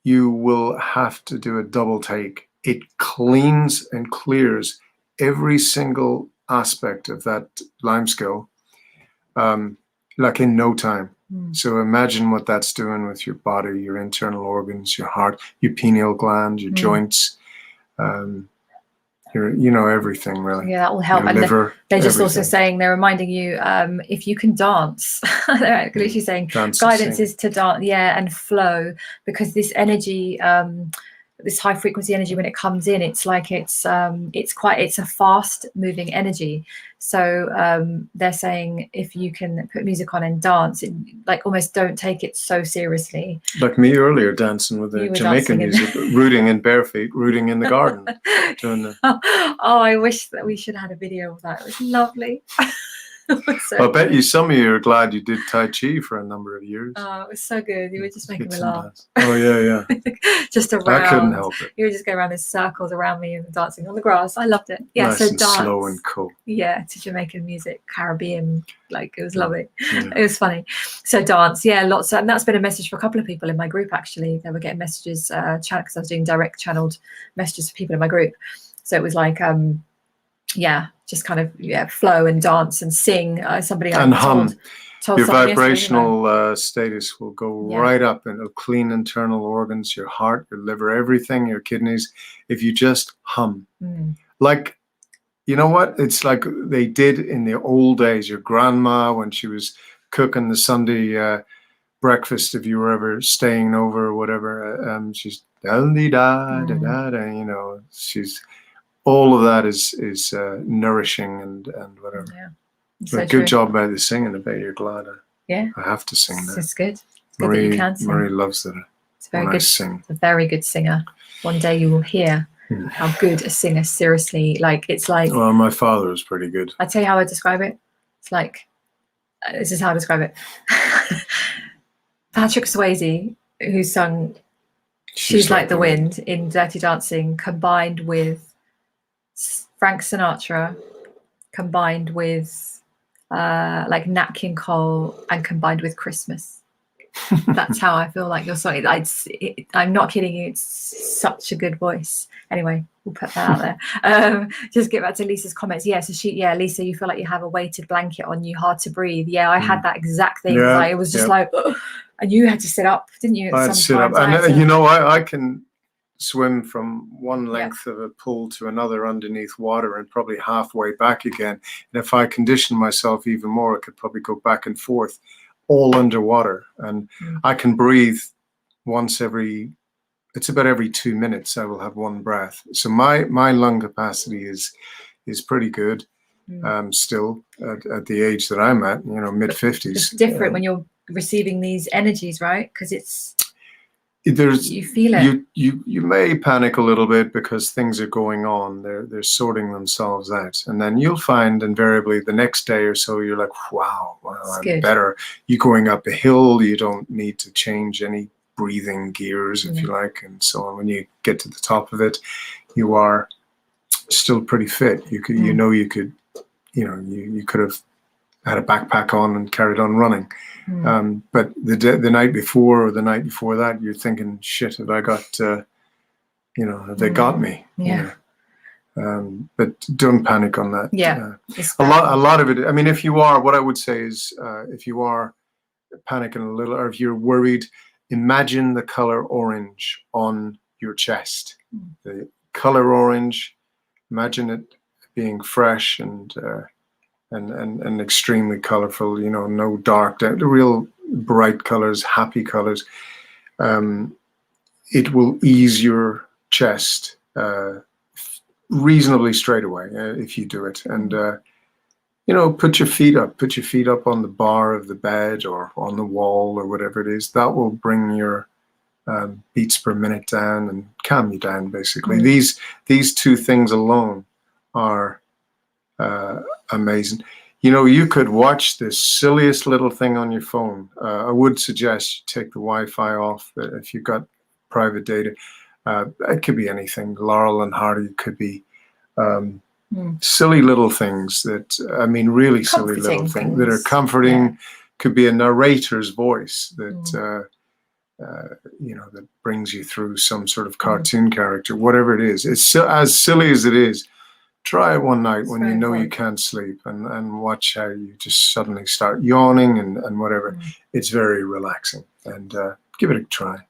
you will have to do a double take. It cleans and clears every single aspect of that limescale, like in no time. So imagine what that's doing with your body, your internal organs, your heart, your pineal gland, your joints, everything really. That will help. Your and liver, they're just also saying, they're reminding you, if you can dance, they're literally saying guidance is to dance, and flow, because this energy, this high frequency energy, when it comes in, it's like it's a fast moving energy. So they're saying if you can put music on and dance, like almost don't take it so seriously. Like me earlier, dancing with the Jamaican music, rooting in bare feet, rooting in the garden. I wish that we should have had a video of that. It was lovely. I bet you some of you are glad you did Tai Chi for a number of years. Oh, it was so good. You were just making me laugh. Oh, yeah. Just around. I couldn't help it. You were just going around in circles around me and dancing on the grass. I loved it. Nice so and dance. Slow and cool. Yeah, to Jamaican music, Caribbean. Like, it was lovely. It was funny. So dance, lots. And that's been a message for a couple of people in my group, actually. They were getting messages, because I was doing direct channeled messages for people in my group. So it was like, just kind of flow and dance and sing. Somebody and hum. Told your vibrational status will go right up, and it'll clean internal organs, your heart, your liver, everything, your kidneys, if you just hum. Like, you know what? It's like they did in the old days. Your grandma, when she was cooking the Sunday breakfast, if you were ever staying over or whatever, she's she's. All of that is nourishing and whatever. So good job by the singing. I bet you're glad. I have to sing that. It's good. It's good that you can sing. Marie loves that. It's very good. Sing. It's a very good singer. One day you will hear how good a singer. Seriously, it's like. Well, my father was pretty good. I tell you how I describe it. It's like, this is how I describe it. Patrick Swayze, who sung She's Like the Wind in Dirty Dancing, combined with Frank Sinatra, combined with like Nat King Cole, and combined with Christmas. That's how I feel like your song. I'm not kidding you. It's such a good voice. Anyway, we'll put that out there. Just get back to Lisa's comments. Yeah, so Lisa, you feel like you have a weighted blanket on you, hard to breathe. Yeah, I had that exact thing. Yeah, like, it was just like, ugh. And you had to sit up, didn't you? I had to sit up. And you know, I can swim from one length of a pool to another underneath water and probably halfway back again. And if I condition myself even more, I could probably go back and forth, all underwater. And I can breathe once it's about every 2 minutes I will have one breath. So my lung capacity is pretty good. Still at the age that I'm at, you know, mid-50s. It's different when you're receiving these energies, right? Because you feel it. You may panic a little bit because things are going on. They're sorting themselves out, and then you'll find invariably the next day or so you're like, wow, I'm better. You're going up a hill. You don't need to change any breathing gears, if you like, and so on. When you get to the top of it, you are still pretty fit. You could, you could have had a backpack on and carried on running. But the night before or the night before that, you're thinking, shit, have I got, have they got me? Yeah. But don't panic on that. Yeah. A lot of it, I mean, if you are, what I would say is, if you are panicking a little, or if you're worried, imagine the color orange on your chest. The color orange, imagine it being fresh and extremely colorful, you know, no dark, the real bright colors, happy colors. It will ease your chest reasonably straight away if you do it. And, put your feet up on the bar of the bed or on the wall or whatever it is. That will bring your beats per minute down and calm you down, basically. These two things alone are amazing. You know, you could watch the silliest little thing on your phone. I would suggest you take the Wi-Fi off if you've got private data. It could be anything. Laurel and Hardy could be silly little things really silly little things that are comforting. Yeah. Could be a narrator's voice that that brings you through some sort of cartoon character, whatever it is. It's as silly as it is. Try it one night when you know you can't sleep and watch how you just suddenly start yawning and whatever. It's very relaxing, and give it a try.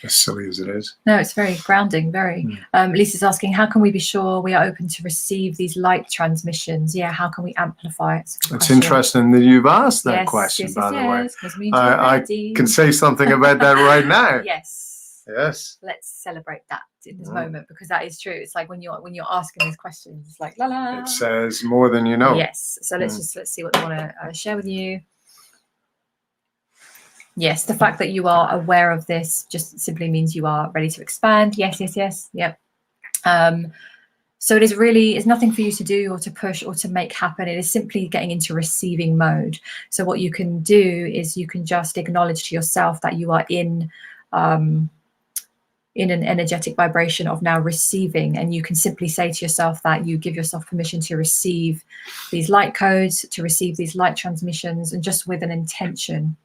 As silly as it is. No, it's very grounding, very. Lisa's asking, how can we be sure we are open to receive these light transmissions? Yeah, how can we amplify it? It's interesting that you've asked that question, by the way. I can say something about that right now. Yes. Let's celebrate that in this moment, because that is true. It's like when you're asking these questions, it's like la la. It says more than you know. Yes. So let's see what they want to share with you. Yes, the fact that you are aware of this just simply means you are ready to expand. Yes. Yep. So it's nothing for you to do or to push or to make happen. It is simply getting into receiving mode. So what you can do is you can just acknowledge to yourself that you are in an energetic vibration of now receiving, and you can simply say to yourself that you give yourself permission to receive these light codes, to receive these light transmissions, and just with an intention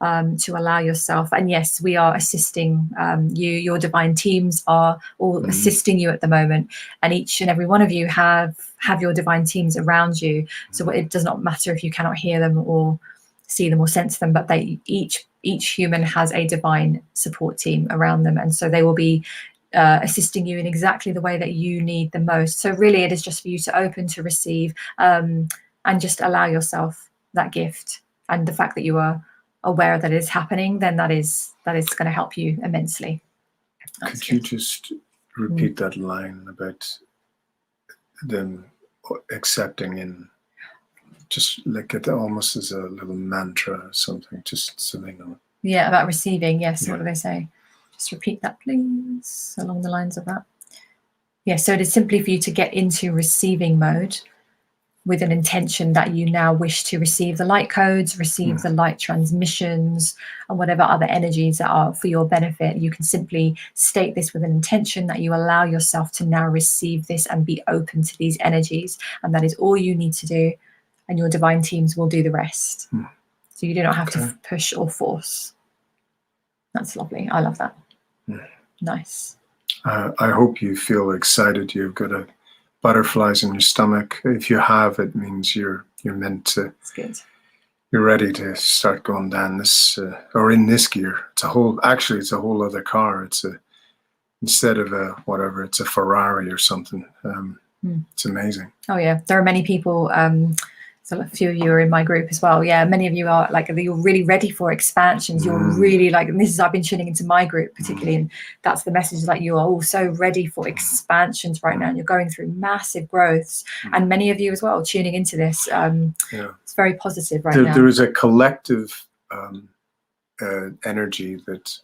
to allow yourself. And yes, we are assisting you. Your divine teams are all assisting you at the moment, and each and every one of you have your divine teams around you. So it does not matter if you cannot hear them or see them or sense them, but each human has a divine support team around them, and so they will be assisting you in exactly the way that you need the most. So really it is just for you to open to receive and just allow yourself that gift, and the fact that you are aware that it is happening, then that is going to help you immensely. Could you just repeat that line about them accepting and just like it almost as a little mantra or something, just so they know? Yeah, about receiving. Yes. Yeah. What do they say? Just repeat that, please, along the lines of that. Yeah, so it is simply for you to get into receiving mode with an intention that you now wish to receive the light codes, receive the light transmissions, and whatever other energies that are for your benefit. You can simply state this with an intention that you allow yourself to now receive this and be open to these energies. And that is all you need to do. And your divine teams will do the rest. So you do not have to push or force. That's lovely. I love that. Nice. I hope you feel excited. You've got butterflies in your stomach. If you have, it means you're meant to. That's good. You're ready to start going down this or in this gear. It's a whole other car. Instead of it's a Ferrari or something. It's amazing. Oh yeah, there are many people. So a few of you are in my group as well. Yeah, many of you are like, you're really ready for expansions. You're really like, and this is, I've been tuning into my group particularly, and that's the message, like you are all so ready for expansions right now. And you're going through massive growths, and many of you as well tuning into this. It's very positive right now. There is a collective energy that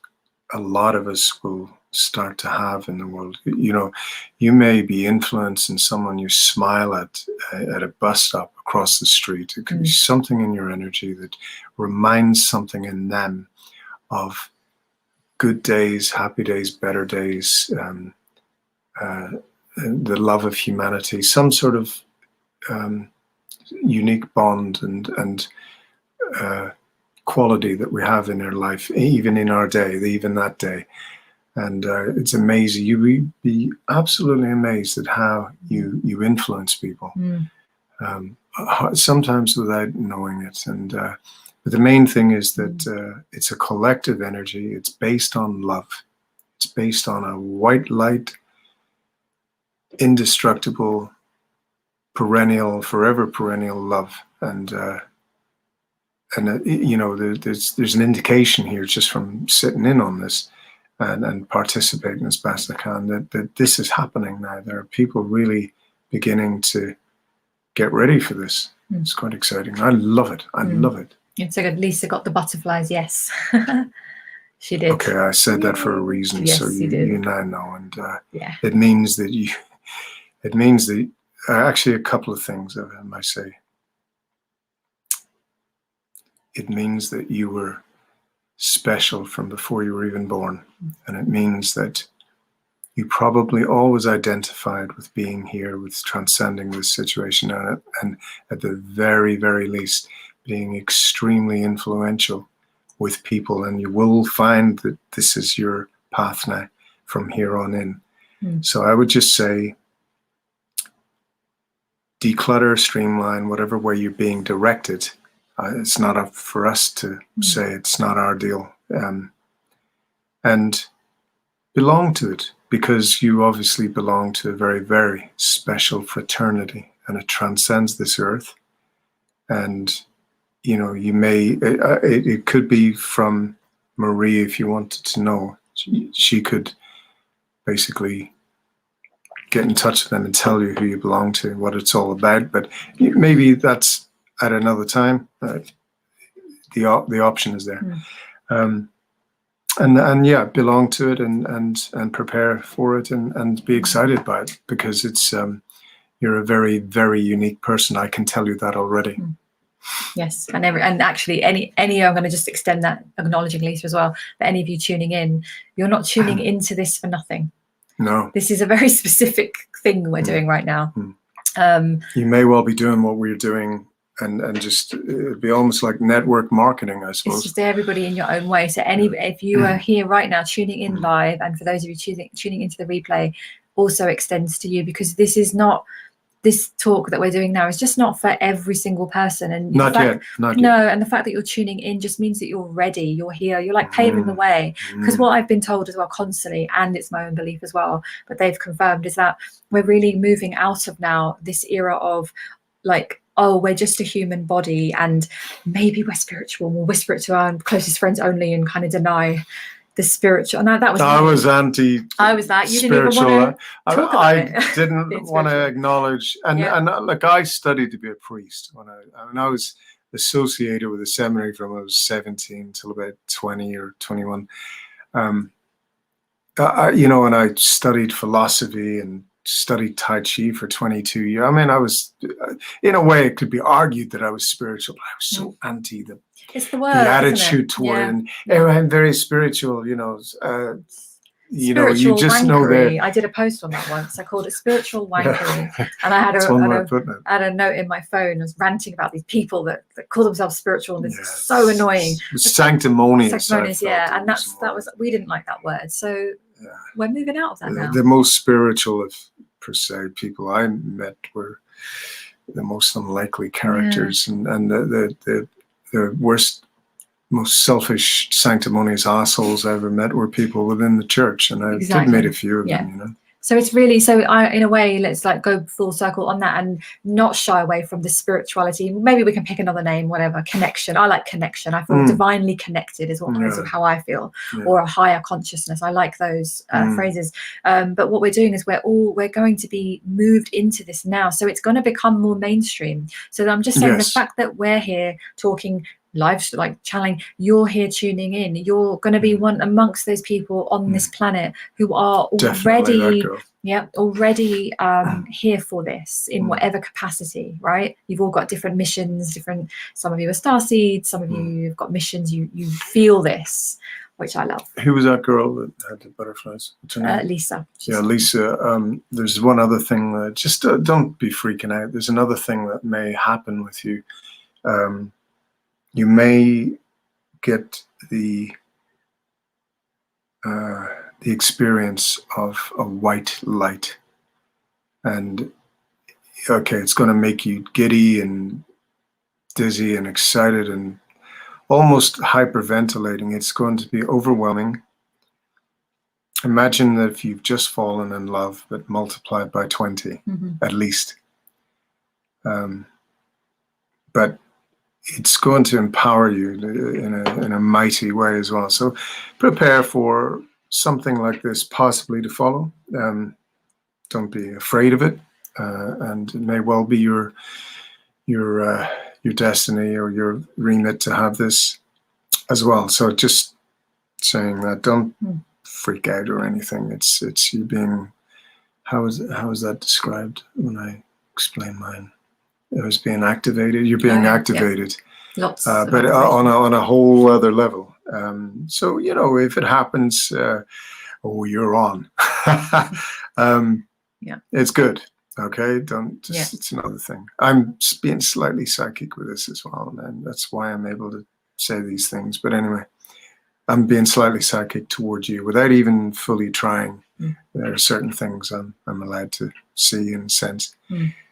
a lot of us will start to have in the world. You know, you may be influencing someone you smile at a bus stop across the street. It could be something in your energy that reminds something in them of good days, happy days, better days, the love of humanity, some sort of unique bond and quality that we have in our life, even in our day, even that day. And it's amazing. You would be absolutely amazed at how you influence people, sometimes without knowing it. And but the main thing is that it's a collective energy. It's based on love. It's based on a white light, indestructible, perennial, forever perennial love. And you know, there's an indication here just from sitting in on this and participating as best I can that this is happening now. There are people really beginning to get ready for this. It's quite exciting. I love it. I love it. It's so good. Lisa got the butterflies. Yes, she did. Okay, I said that for a reason. Yes, so you now know. And yeah, it means that actually a couple of things I might say. It means that you were special from before you were even born. And it means that you probably always identified with being here, with transcending this situation, and at the very, very least, being extremely influential with people. And you will find that this is your path now from here on in. So I would just say, declutter, streamline, whatever way you're being directed. It's not up for us to say. It's not our deal. And belong to it, because you obviously belong to a very, very special fraternity, and it transcends this earth. And, you know, you may, it could be from Marie, if you wanted to know. She could basically get in touch with them and tell you who you belong to, what it's all about. But maybe that's at another time. The option is there. And yeah, belong to it and prepare for it and be excited by it, because it's you're a very, very unique person. I can tell you that already. Yes, and actually any I'm going to just extend that, acknowledging Lisa as well, that any of you tuning in, you're not tuning into this for nothing. No, this is a very specific thing we're doing right now. You may well be doing what we're doing. And just it'd be almost like network marketing, I suppose. It's just everybody in your own way. So if you are here right now tuning in live, and for those of you tuning into the replay, also extends to you, because this talk that we're doing now is just not for every single person. And not yet. And the fact that you're tuning in just means that you're ready, you're here, you're like paving the way. Because what I've been told as well constantly, and it's my own belief as well, but they've confirmed, is that we're really moving out of now this era of like, oh, we're just a human body and maybe we're spiritual. We'll whisper it to our closest friends only and kind of deny the spiritual. No, that was I was anti. I was that. You didn't even want to talk about I it. didn't want to acknowledge. And like, I studied to be a priest when I was associated with a seminary from I was 17 till about 20 or 21. You know, and I studied philosophy and studied Tai Chi for 22 years. I mean, I was, in a way, it could be argued that I was spiritual, but I was so anti it's the word, the attitude toward it. And I'm very spiritual, you know. You know, you just wankery. know that. I did a post on that once. I called it spiritual wankery, and I had a note in my phone. I was ranting about these people that call themselves spiritual, and it's so annoying. Sanctimonious. Yeah, and that was we didn't like that word, so we're moving out of that now. The most spiritual of per se people I met were the most unlikely characters, and the worst, most selfish, sanctimonious assholes I ever met were people within the church, and I did meet a few of them, you know. So it's really, in a way, let's like go full circle on that and not shy away from the spirituality. Maybe we can pick another name, whatever. Connection. I like connection. I feel divinely connected is how I feel, or a higher consciousness. I like those phrases. But what we're doing is we're going to be moved into this now. So it's going to become more mainstream. So I'm just saying the fact that we're here talking live, like channeling, you're here tuning in, you're going to be one amongst those people on this planet who are already here for this in whatever capacity, right? You've all got different missions, some of you are starseeds, some of you have got missions, you feel this, which I love. Who was that girl that had the butterflies? What's her name? Lisa. Lisa. There's one other thing, just don't be freaking out. There's another thing that may happen with you. You may get the experience of a white light, and it's going to make you giddy and dizzy and excited and almost hyperventilating. It's going to be overwhelming. Imagine that if you've just fallen in love, but multiplied by 20 at least. But it's going to empower you in a mighty way as well. So prepare for something like this possibly to follow. Don't be afraid of it, and it may well be your destiny or your remit to have this as well. So just saying that, don't freak out or anything. It's you being, how is that described when I explain mine? It was being activated. You're being activated, lots, but on a whole other level. So if it happens, you're on. It's good. Okay, it's another thing. I'm being slightly psychic with this as well, and that's why I'm able to say these things. But anyway, I'm being slightly psychic towards you without even fully trying. There are certain things I'm allowed to see and sense.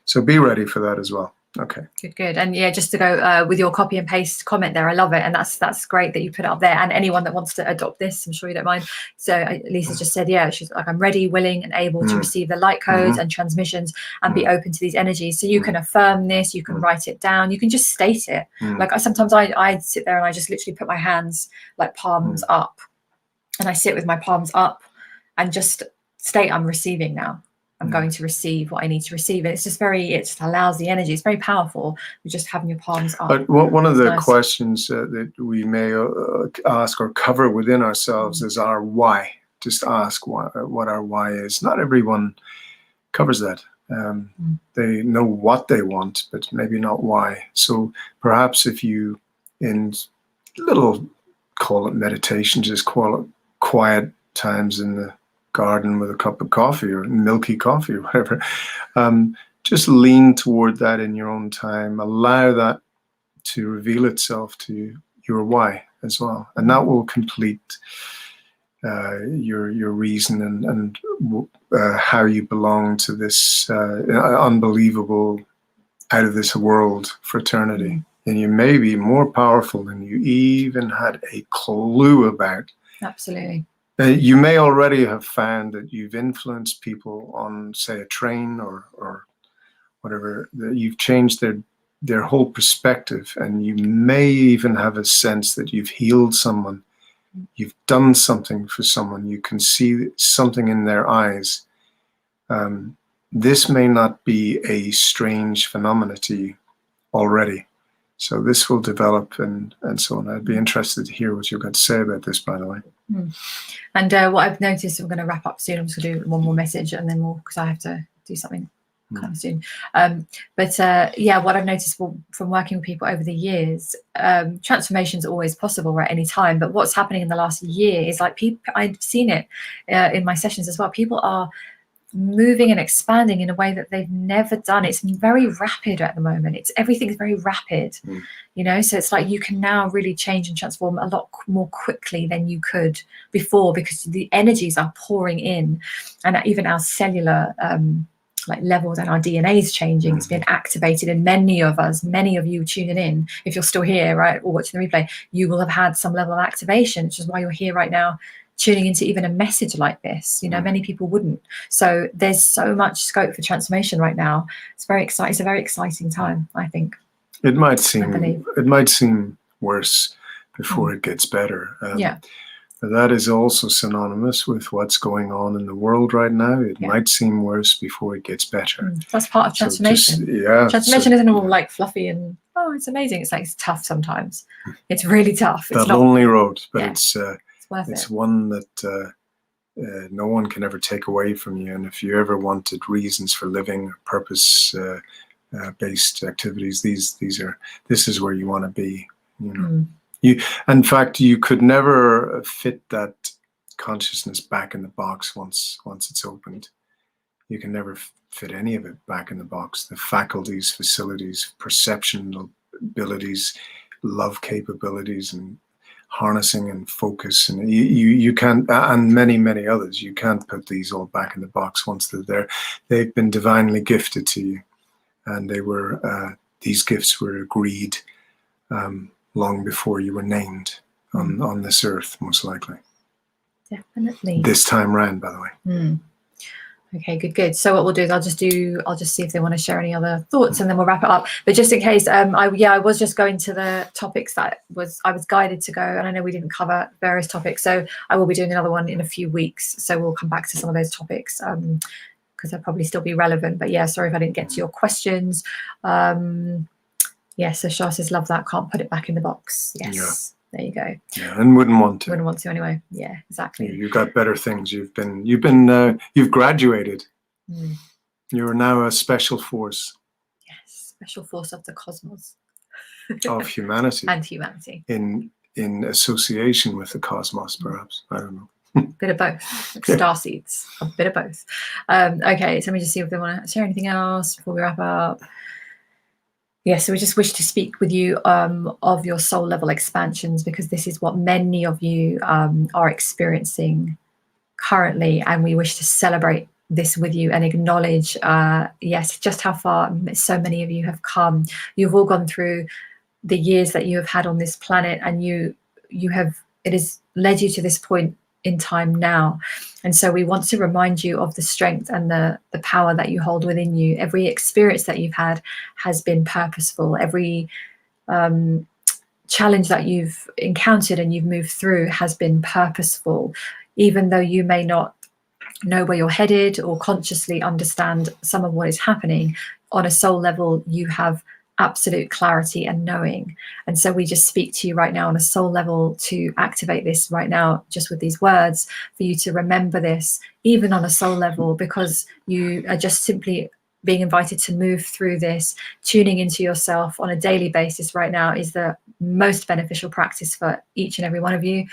So be ready for that as well. Okay. Good. And just to go with your copy and paste comment there, I love it, and that's great that you put it up there. And anyone that wants to adopt this, I'm sure you don't mind. So Lisa just said, she's like, I'm ready, willing, and able to receive the light codes and transmissions and be open to these energies. So you can affirm this, you can write it down, you can just state it. Like sometimes I sit there and I just literally put my hands like palms up, and I sit with my palms up and just state, I'm receiving now. I'm going to receive what I need to receive. And it just allows the energy. It's very powerful. You're just having your palms up. But one of the questions that we may ask or cover within ourselves is our why. Just ask what our why is. Not everyone covers that. They know what they want, but maybe not why. So perhaps if you, in little, call it meditation, just call it quiet times in the garden with a cup of coffee or milky coffee or whatever, just lean toward that in your own time. Allow that to reveal itself to your why as well, and that will complete your reason and how you belong to this unbelievable, out of this world fraternity. And you may be more powerful than you even had a clue about. Absolutely. You may already have found that you've influenced people on, say, a train or whatever. That you've changed their whole perspective, and you may even have a sense that you've healed someone. You've done something for someone. You can see something in their eyes. This may not be a strange phenomenon to you already. So this will develop and so on. I'd be interested to hear what you've got to say about this, by the way. And what I've noticed, we're going to wrap up soon. I'm just going to do one more message and then because I have to do something kind of soon. Yeah, what I've noticed from working with people over the years, transformation is always possible at any time. But what's happening in the last year is like I've seen it in my sessions as well. People are moving and expanding in a way that they've never done. It's very rapid at the moment. Everything's very rapid, you know, so it's like you can now really change and transform a lot more quickly than you could before, because the energies are pouring in, and even our cellular like levels and our DNA is changing. It's been activated in many of us, many of you tuning in, if you're still here, right, or watching the replay, you will have had some level of activation, which is why you're here right now tuning into even a message like this. You know, many people wouldn't. So there's so much scope for transformation right now. It's very exciting. It's a very exciting time, I think. It might seem worse before it gets better. That is also synonymous with what's going on in the world right now. It might seem worse before it gets better. That's part of transformation. Transformation isn't all like fluffy and it's amazing. It's like it's tough sometimes. It's really tough. It's that lonely road, but it's one that no one can ever take away from you. And if you ever wanted reasons for living, purpose based activities, this is where you want to be. You know, in fact, you could never fit that consciousness back in the box once it's opened. You can never fit any of it back in the box. The faculties, facilities, perception abilities, love capabilities, and harnessing and focus, and you can't, and many others, you can't put these all back in the box once they're there. They've been divinely gifted to you, and they were these gifts were agreed long before you were named on this earth, most likely. Definitely. This time round, by the way. Okay, good. So what we'll do is I'll just see if they want to share any other thoughts, and then we'll wrap it up. But just in case, I was just going to the topics that I was guided to go, and I know we didn't cover various topics, so I will be doing another one in a few weeks. So we'll come back to some of those topics because they'll probably still be relevant. But yeah, sorry if I didn't get to your questions. So Shah says, love that, can't put it back in the box. Yes. Yeah. There you go. Yeah, and wouldn't want to. Wouldn't want to anyway. Yeah, exactly. You've got better things. You've graduated. You're now a special force. Yes, special force of the cosmos. Of humanity. And humanity. In association with the cosmos, perhaps. I don't know. Bit of both. Like star seeds. A bit of both. Okay, so let me just see if they want to share anything else before we wrap up. So we just wish to speak with you of your soul level expansions, because this is what many of you are experiencing currently, and we wish to celebrate this with you and acknowledge just how far so many of you have come. You've all gone through the years that you have had on this planet, and it has led you to this point in time now. And so we want to remind you of the strength and the power that you hold within you. Every experience that you've had has been purposeful. Every challenge that you've encountered and you've moved through has been purposeful. Even though you may not know where you're headed or consciously understand some of what is happening, on a soul level you have absolute clarity and knowing. And so we just speak to you right now on a soul level to activate this right now, just with these words, for you to remember this, even on a soul level, because you are just simply being invited to move through this. Tuning into yourself on a daily basis right now is the most beneficial practice for each and every one of you.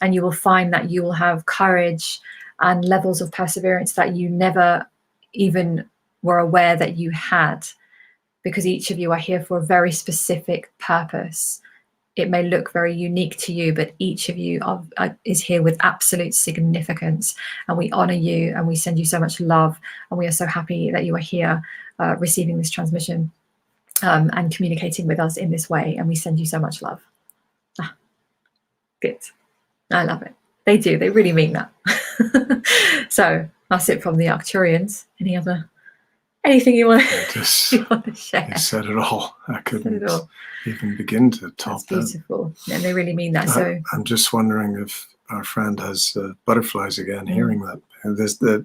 And you will find that you will have courage and levels of perseverance that you never even were aware that you had, because each of you are here for a very specific purpose. It may look very unique to you, but each of you is here with absolute significance, and we honor you and we send you so much love, and we are so happy that you are here receiving this transmission and communicating with us in this way, and we send you so much love. Good. I love it. They do. They really mean that. So that's it from the Arcturians. Anything you want to share? You said it all. I couldn't even begin to top that. That's beautiful. And they really mean that. So I'm just wondering if our friend has butterflies again, hearing that.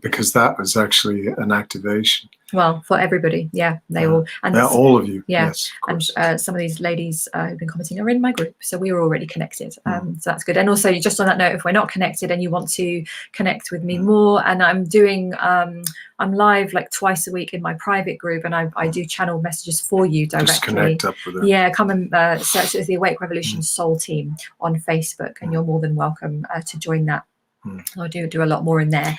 because that was actually an activation. Well, for everybody, yeah, they all, and all of you, yeah, yes, of course. And some of these ladies who've been commenting are in my group, so we were already connected. So that's good. And also, just on that note, if we're not connected and you want to connect with me more, and I'm doing, I'm live like twice a week in my private group, and I do channel messages for you directly. Just connect up with them. Yeah, come and search it as the Awake Revolution Soul Team on Facebook, and you're more than welcome to join that. I do a lot more in there.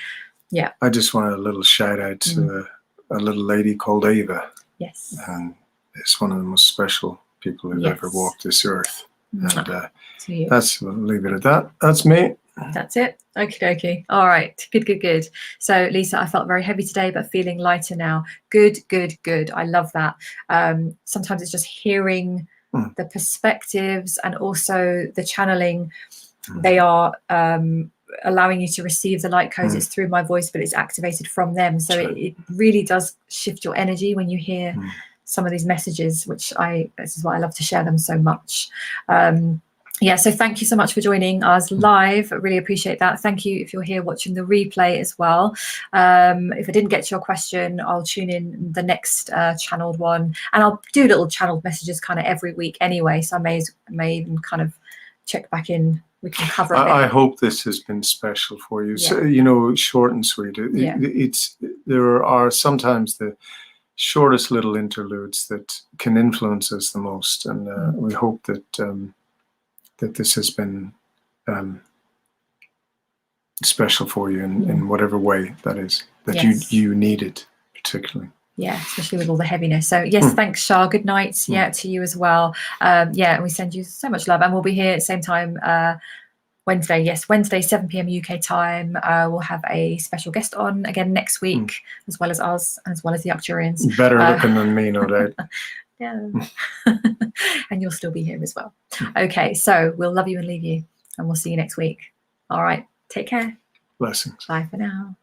Yeah. I just wanted a little shout out to a little lady called Ava. Yes. And it's one of the most special people who've ever walked this earth. And we'll leave it at that. That's me. That's it. Okie dokie. All right. Good. So, Lisa, I felt very heavy today, but feeling lighter now. Good. I love that. Sometimes it's just hearing the perspectives and also the channeling. They are allowing you to receive the light codes. It's through my voice, but it's activated from them. So it really does shift your energy when you hear some of these messages, which this is why I love to share them so much. Yeah, so thank you so much for joining us live. I really appreciate that. Thank you if you're here watching the replay as well. If I didn't get to your question, I'll tune in the next channeled one, and I'll do little channeled messages kind of every week anyway. So I may even kind of check back in. We can cover a bit. I hope this has been special for you. Yeah. So, short and sweet. There are sometimes the shortest little interludes that can influence us the most, and we hope that that this has been special for you in whatever way that is, that you need it particularly. Yeah, especially with all the heaviness. So yes, thanks, Shah. Good night. Yeah, to you as well. And we send you so much love, and we'll be here at the same time Wednesday. Yes, Wednesday, 7 p.m. UK time. We'll have a special guest on again next week, as well as us, as well as the Arcturians. Better looking than me, no doubt. Yeah, and you'll still be here as well. Okay, so we'll love you and leave you, and we'll see you next week. All right, take care. Blessings. Bye for now.